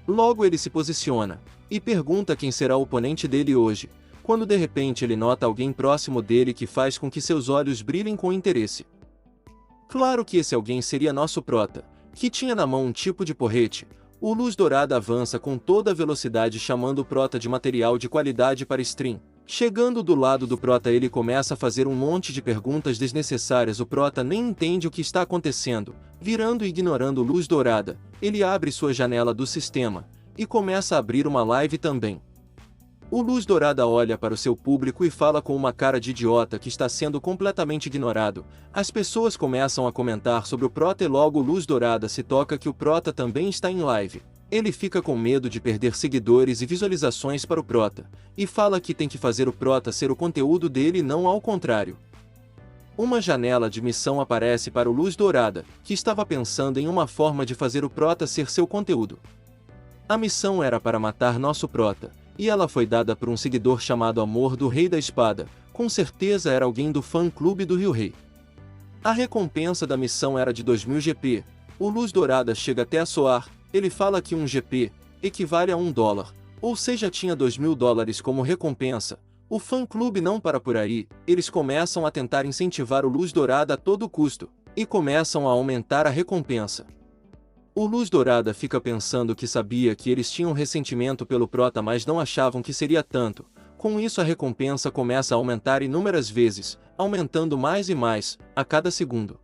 Logo ele se posiciona e pergunta quem será o oponente dele hoje, quando de repente ele nota alguém próximo dele que faz com que seus olhos brilhem com interesse. Claro que esse alguém seria nosso prota, que tinha na mão um tipo de porrete. O Luz Dourada avança com toda a velocidade chamando o prota de material de qualidade para stream. Chegando do lado do prota ele começa a fazer um monte de perguntas desnecessárias. O prota nem entende o que está acontecendo, virando e ignorando Luz Dourada. Ele abre sua janela do sistema e começa a abrir uma live também. O Luz Dourada olha para o seu público e fala com uma cara de idiota que está sendo completamente ignorado. As pessoas começam a comentar sobre o prota e logo Luz Dourada se toca que o prota também está em live. Ele fica com medo de perder seguidores e visualizações para o prota, e fala que tem que fazer o prota ser o conteúdo dele e não ao contrário. Uma janela de missão aparece para o Luz Dourada, que estava pensando em uma forma de fazer o prota ser seu conteúdo. A missão era para matar nosso prota, e ela foi dada por um seguidor chamado Amor do Rei da Espada, com certeza era alguém do fã-clube do Rio Rei. A recompensa da missão era de 2000 GP, o Luz Dourada chega até a soar. Ele fala que 1 GP equivale a $1, ou seja, tinha $2000 como recompensa. O fã-clube não para por aí, eles começam a tentar incentivar o Luz Dourada a todo custo, e começam a aumentar a recompensa. O Luz Dourada fica pensando que sabia que eles tinham ressentimento pelo prota, mas não achavam que seria tanto. Com isso a recompensa começa a aumentar inúmeras vezes, aumentando mais e mais, a cada segundo.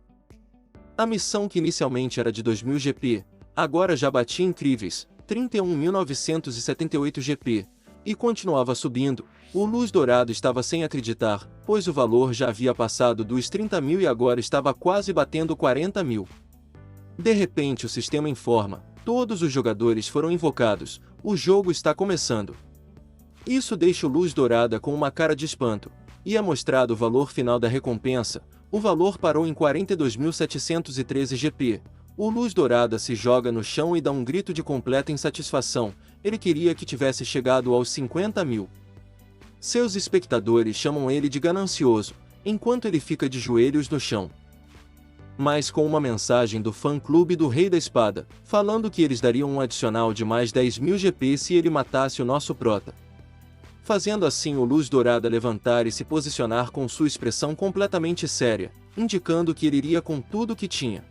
A missão que inicialmente era de 2000 GP, agora já batia incríveis 31.978 GP, e continuava subindo. O Luz Dourado estava sem acreditar, pois o valor já havia passado dos 30 mil e agora estava quase batendo 40 mil. De repente o sistema informa, todos os jogadores foram invocados, o jogo está começando. Isso deixa o Luz Dourada com uma cara de espanto, e é mostrado o valor final da recompensa. O valor parou em 42.713 GP. O Luz Dourada se joga no chão e dá um grito de completa insatisfação, ele queria que tivesse chegado aos 50 mil. Seus espectadores chamam ele de ganancioso, enquanto ele fica de joelhos no chão. mas com uma mensagem do fã-clube do Rei da Espada, falando que eles dariam um adicional de mais 10.000 GP se ele matasse o nosso prota. Fazendo assim o Luz Dourada levantar e se posicionar com sua expressão completamente séria, indicando que ele iria com tudo que tinha.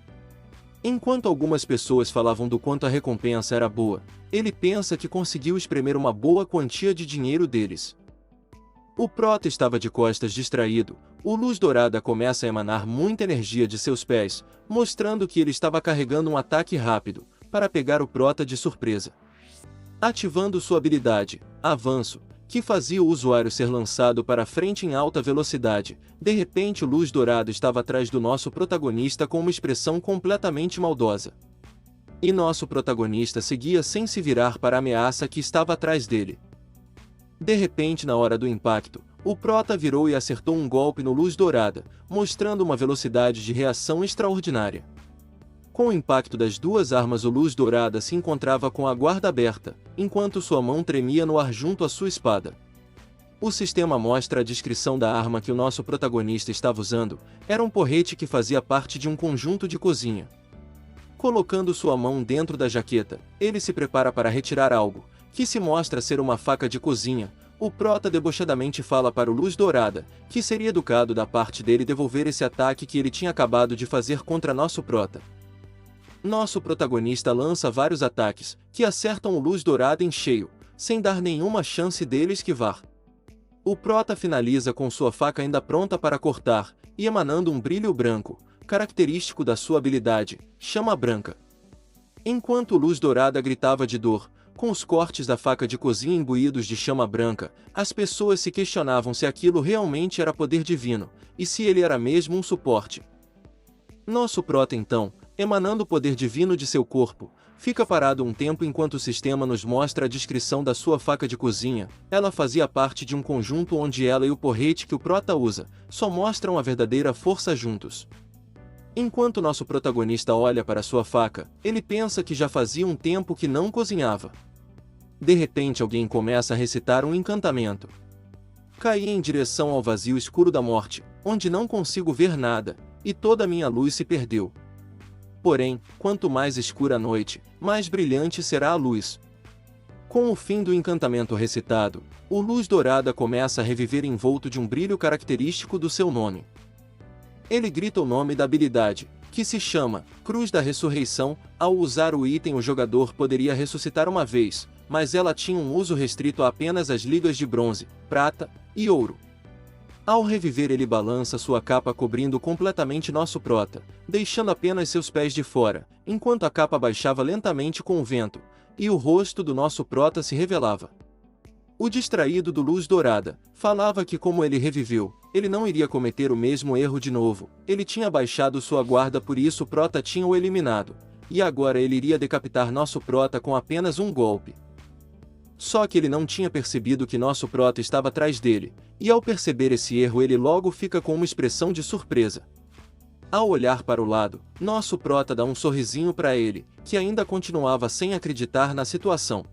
Enquanto algumas pessoas falavam do quanto a recompensa era boa, ele pensa que conseguiu espremer uma boa quantia de dinheiro deles. O prota estava de costas distraído, o Luz Dourada começa a emanar muita energia de seus pés, mostrando que ele estava carregando um ataque rápido, para pegar o prota de surpresa. Ativando sua habilidade, Avanço, que fazia o usuário ser lançado para frente em alta velocidade, de repente o Luz Dourado estava atrás do nosso protagonista com uma expressão completamente maldosa. E nosso protagonista seguia sem se virar para a ameaça que estava atrás dele. De repente, na hora do impacto, o prota virou e acertou um golpe no Luz Dourada, mostrando uma velocidade de reação extraordinária. Com o impacto das duas armas, o Luz Dourada se encontrava com a guarda aberta, enquanto sua mão tremia no ar junto à sua espada. O sistema mostra a descrição da arma que o nosso protagonista estava usando, era um porrete que fazia parte de um conjunto de cozinha. Colocando sua mão dentro da jaqueta, ele se prepara para retirar algo, que se mostra ser uma faca de cozinha. O prota debochadamente fala para o Luz Dourada, que seria educado da parte dele devolver esse ataque que ele tinha acabado de fazer contra nosso prota. Nosso protagonista lança vários ataques, que acertam o Luz Dourada em cheio, sem dar nenhuma chance dele esquivar. O prota finaliza com sua faca ainda pronta para cortar, e emanando um brilho branco, característico da sua habilidade, Chama Branca. Enquanto o Luz Dourada gritava de dor, com os cortes da faca de cozinha imbuídos de chama branca, as pessoas se questionavam se aquilo realmente era poder divino, e se ele era mesmo um suporte. Nosso prota então, emanando o poder divino de seu corpo, fica parado um tempo enquanto o sistema nos mostra a descrição da sua faca de cozinha. Ela fazia parte de um conjunto onde ela e o porrete que o prota usa, só mostram a verdadeira força juntos. Enquanto nosso protagonista olha para sua faca, ele pensa que já fazia um tempo que não cozinhava. De repente alguém começa a recitar um encantamento. Caí em direção ao vazio escuro da morte, onde não consigo ver nada, e toda a minha luz se perdeu. Porém, quanto mais escura a noite, mais brilhante será a luz. Com o fim do encantamento recitado, o Luz Dourada começa a reviver envolto de um brilho característico do seu nome. Ele grita o nome da habilidade, que se chama Cruz da Ressurreição. Ao usar o item, o jogador poderia ressuscitar uma vez, mas ela tinha um uso restrito a apenas as ligas de bronze, prata e ouro. Ao reviver, ele balança sua capa cobrindo completamente nosso prota, deixando apenas seus pés de fora, enquanto a capa baixava lentamente com o vento, e o rosto do nosso prota se revelava. O distraído do Luz Dourada falava que, como ele reviveu, ele não iria cometer o mesmo erro de novo. Ele tinha baixado sua guarda, por isso o prota tinha o eliminado, e agora ele iria decapitar nosso prota com apenas um golpe. Só que ele não tinha percebido que nosso prota estava atrás dele, e ao perceber esse erro ele logo fica com uma expressão de surpresa. Ao olhar para o lado, nosso prota dá um sorrisinho para ele, que ainda continuava sem acreditar na situação.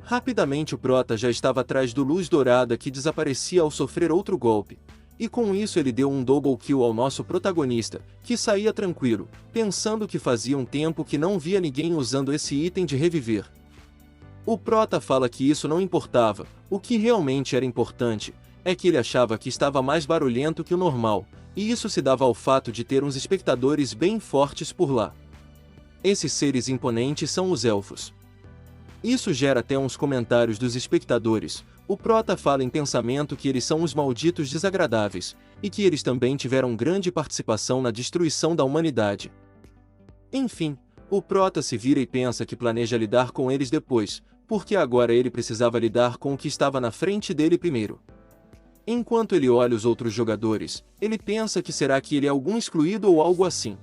Rapidamente o prota já estava atrás do Luz Dourada, que desaparecia ao sofrer outro golpe, e com isso ele deu um double kill ao nosso protagonista, que saía tranquilo, pensando que fazia um tempo que não via ninguém usando esse item de reviver. O prota fala que isso não importava, o que realmente era importante é que ele achava que estava mais barulhento que o normal, e isso se dava ao fato de ter uns espectadores bem fortes por lá. Esses seres imponentes são os elfos. Isso gera até uns comentários dos espectadores. O prota fala em pensamento que eles são os malditos desagradáveis, e que eles também tiveram grande participação na destruição da humanidade. Enfim, o prota se vira e pensa que planeja lidar com eles depois, porque agora ele precisava lidar com o que estava na frente dele primeiro. Enquanto ele olha os outros jogadores, ele pensa que será que ele é algum excluído ou algo assim.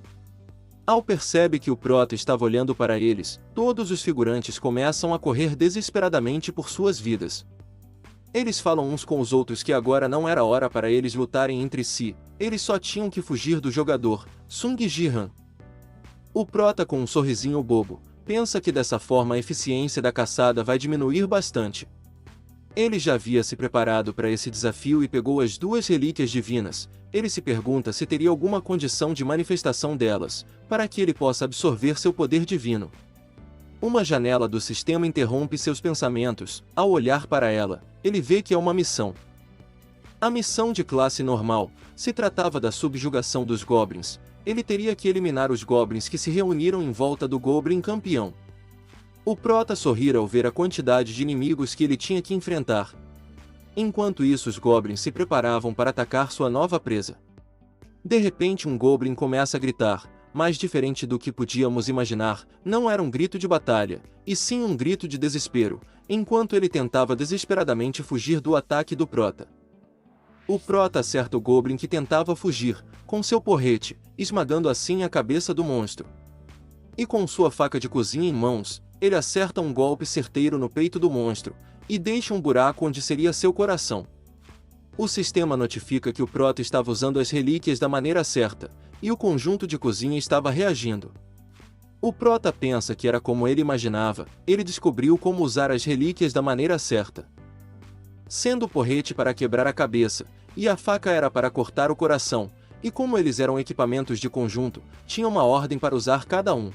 Ao perceber que o prota estava olhando para eles, todos os figurantes começam a correr desesperadamente por suas vidas. Eles falam uns com os outros que agora não era hora para eles lutarem entre si, eles só tinham que fugir do jogador, Sung Ji-han. O prota, com um sorrisinho bobo, pensa que dessa forma a eficiência da caçada vai diminuir bastante. Ele já havia se preparado para esse desafio e pegou as duas relíquias divinas, ele se pergunta se teria alguma condição de manifestação delas, para que ele possa absorver seu poder divino. Uma janela do sistema interrompe seus pensamentos. Ao olhar para ela, ele vê que é uma missão. A missão de classe normal se tratava da subjugação dos goblins. Ele teria que eliminar os goblins que se reuniram em volta do Goblin campeão. O prota sorrira ao ver a quantidade de inimigos que ele tinha que enfrentar. Enquanto isso, os goblins se preparavam para atacar sua nova presa. De repente, um goblin começa a gritar, mas diferente do que podíamos imaginar, não era um grito de batalha, e sim um grito de desespero, enquanto ele tentava desesperadamente fugir do ataque do prota. O prota acerta o goblin que tentava fugir, com seu porrete, esmagando assim a cabeça do monstro. E com sua faca de cozinha em mãos, ele acerta um golpe certeiro no peito do monstro, e deixa um buraco onde seria seu coração. O sistema notifica que o prota estava usando as relíquias da maneira certa, e o conjunto de cozinha estava reagindo. O prota pensa que era como ele imaginava, ele descobriu como usar as relíquias da maneira certa. Sendo o porrete para quebrar a cabeça, e a faca era para cortar o coração, e como eles eram equipamentos de conjunto, tinha uma ordem para usar cada um.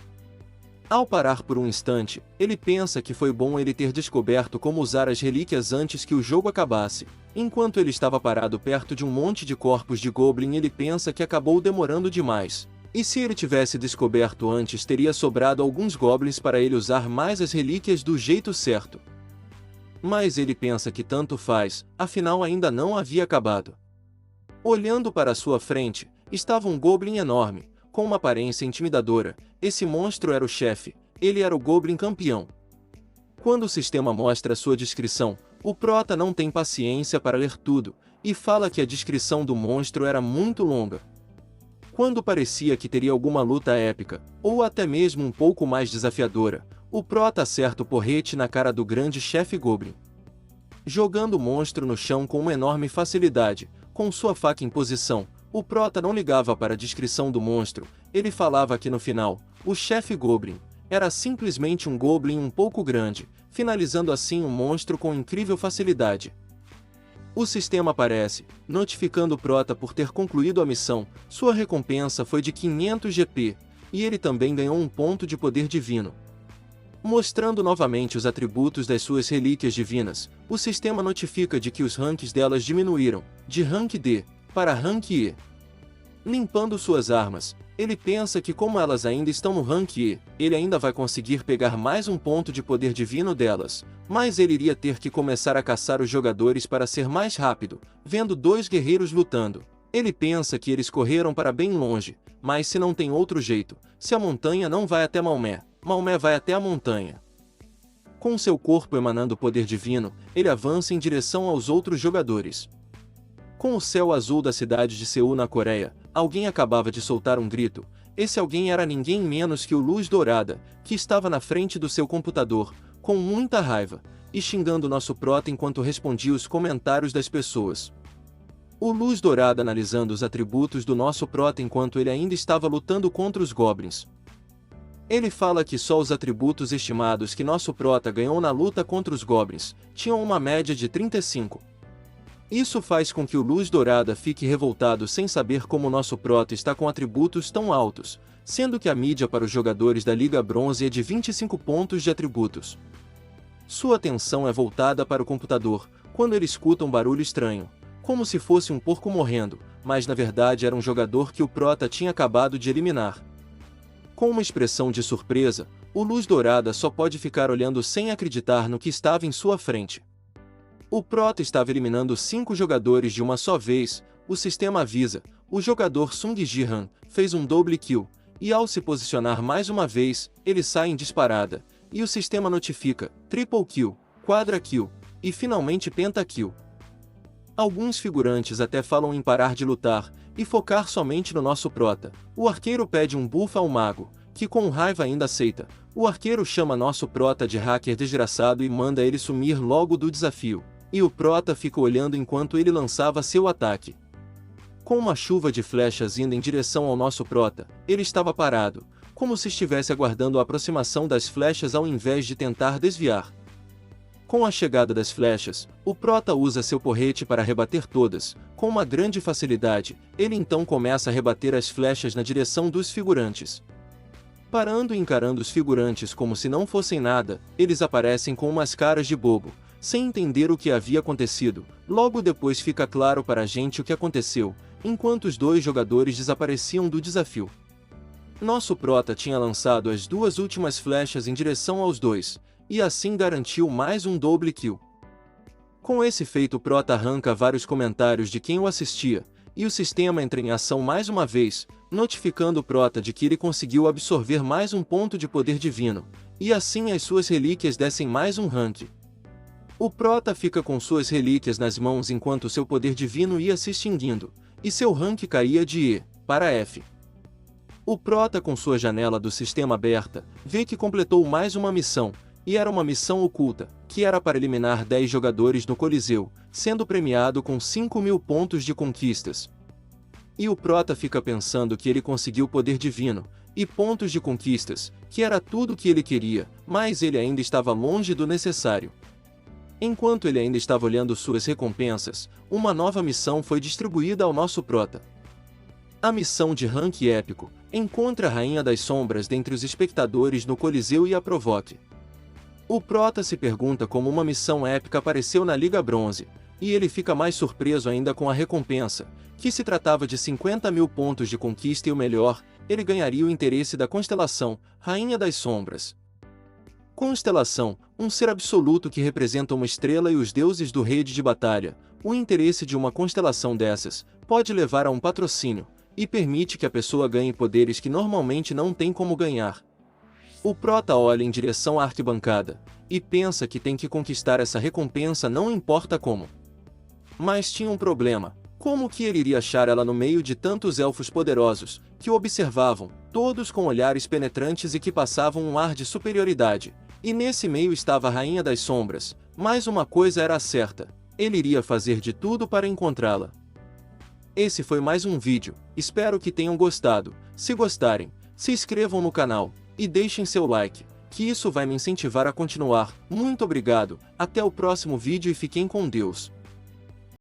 Ao parar por um instante, ele pensa que foi bom ele ter descoberto como usar as relíquias antes que o jogo acabasse. Enquanto ele estava parado perto de um monte de corpos de goblin, ele pensa que acabou demorando demais. E se ele tivesse descoberto antes, teria sobrado alguns goblins para ele usar mais as relíquias do jeito certo. Mas ele pensa que tanto faz, afinal ainda não havia acabado. Olhando para sua frente, estava um goblin enorme, com uma aparência intimidadora. Esse monstro era o chefe, ele era o Goblin campeão. Quando o sistema mostra sua descrição, o prota não tem paciência para ler tudo, e fala que a descrição do monstro era muito longa. Quando parecia que teria alguma luta épica, ou até mesmo um pouco mais desafiadora, o prota acerta o porrete na cara do grande chefe Goblin, jogando o monstro no chão com uma enorme facilidade. Com sua faca em posição, o prota não ligava para a descrição do monstro, ele falava que no final, o chefe Goblin era simplesmente um Goblin um pouco grande, finalizando assim o monstro com incrível facilidade. O sistema aparece, notificando o prota por ter concluído a missão. Sua recompensa foi de 500 GP, e ele também ganhou um ponto de poder divino. Mostrando novamente os atributos das suas relíquias divinas, o sistema notifica de que os ranks delas diminuíram, de rank D para rank E. Limpando suas armas, ele pensa que como elas ainda estão no rank E, ele ainda vai conseguir pegar mais um ponto de poder divino delas, mas ele iria ter que começar a caçar os jogadores para ser mais rápido. Vendo dois guerreiros lutando, ele pensa que eles correram para bem longe, mas se não tem outro jeito, se a montanha não vai até Maomé, Maomé vai até a montanha. Com seu corpo emanando poder divino, ele avança em direção aos outros jogadores. Com o céu azul da cidade de Seul na Coreia, alguém acabava de soltar um grito. Esse alguém era ninguém menos que o Luz Dourada, que estava na frente do seu computador, com muita raiva, e xingando nosso prota enquanto respondia os comentários das pessoas. O Luz Dourada analisando os atributos do nosso prota enquanto ele ainda estava lutando contra os goblins. Ele fala que só os atributos estimados que nosso prota ganhou na luta contra os goblins tinham uma média de 35. Isso faz com que o Luz Dourada fique revoltado sem saber como nosso prota está com atributos tão altos, sendo que a mídia para os jogadores da Liga Bronze é de 25 pontos de atributos. Sua atenção é voltada para o computador, quando ele escuta um barulho estranho, como se fosse um porco morrendo, mas na verdade era um jogador que o prota tinha acabado de eliminar. Com uma expressão de surpresa, o Luz Dourada só pode ficar olhando sem acreditar no que estava em sua frente. O prota estava eliminando 5 jogadores de uma só vez. O sistema avisa, o jogador Sung Ji-han fez um double kill, e ao se posicionar mais uma vez, ele sai em disparada, e o sistema notifica, triple kill, quadra kill, e finalmente pentakill. Alguns figurantes até falam em parar de lutar, e focar somente no nosso prota. O arqueiro pede um buff ao mago, que com raiva ainda aceita. O arqueiro chama nosso prota de hacker desgraçado e manda ele sumir logo do desafio. E o prota fica olhando enquanto ele lançava seu ataque. Com uma chuva de flechas indo em direção ao nosso prota, ele estava parado, como se estivesse aguardando a aproximação das flechas ao invés de tentar desviar. Com a chegada das flechas, o prota usa seu porrete para rebater todas. Com uma grande facilidade, ele então começa a rebater as flechas na direção dos figurantes. Parando e encarando os figurantes como se não fossem nada, eles aparecem com umas caras de bobo, sem entender o que havia acontecido. Logo depois fica claro para a gente o que aconteceu, enquanto os dois jogadores desapareciam do desafio. Nosso prota tinha lançado as duas últimas flechas em direção aos dois, e assim garantiu mais um double kill. Com esse feito o prota arranca vários comentários de quem o assistia, e o sistema entra em ação mais uma vez, notificando o prota de que ele conseguiu absorver mais um ponto de poder divino, e assim as suas relíquias descem mais um rank. O prota fica com suas relíquias nas mãos enquanto seu poder divino ia se extinguindo, e seu rank caía de E para F. O prota, com sua janela do sistema aberta, vê que completou mais uma missão, e era uma missão oculta, que era para eliminar 10 jogadores no Coliseu, sendo premiado com 5.000 pontos de conquistas. E o prota fica pensando que ele conseguiu poder divino, e pontos de conquistas, que era tudo o que ele queria, mas ele ainda estava longe do necessário. Enquanto ele ainda estava olhando suas recompensas, uma nova missão foi distribuída ao nosso prota. A missão de rank épico, encontre a Rainha das Sombras dentre os espectadores no Coliseu e a provoque. O prota se pergunta como uma missão épica apareceu na Liga Bronze, e ele fica mais surpreso ainda com a recompensa, que se tratava de 50.000 pontos de conquista e o melhor, ele ganharia o interesse da constelação, Rainha das Sombras. Constelação, um ser absoluto que representa uma estrela e os deuses do rede de batalha. O interesse de uma constelação dessas pode levar a um patrocínio, e permite que a pessoa ganhe poderes que normalmente não tem como ganhar. O prota olha em direção à arquibancada, e pensa que tem que conquistar essa recompensa não importa como. Mas tinha um problema, como que ele iria achar ela no meio de tantos elfos poderosos, que o observavam, todos com olhares penetrantes e que passavam um ar de superioridade, e nesse meio estava a Rainha das Sombras, mas uma coisa era certa, ele iria fazer de tudo para encontrá-la. Esse foi mais um vídeo, espero que tenham gostado. Se gostarem, se inscrevam no canal, e deixem seu like, que isso vai me incentivar a continuar. Muito obrigado, até o próximo vídeo e fiquem com Deus.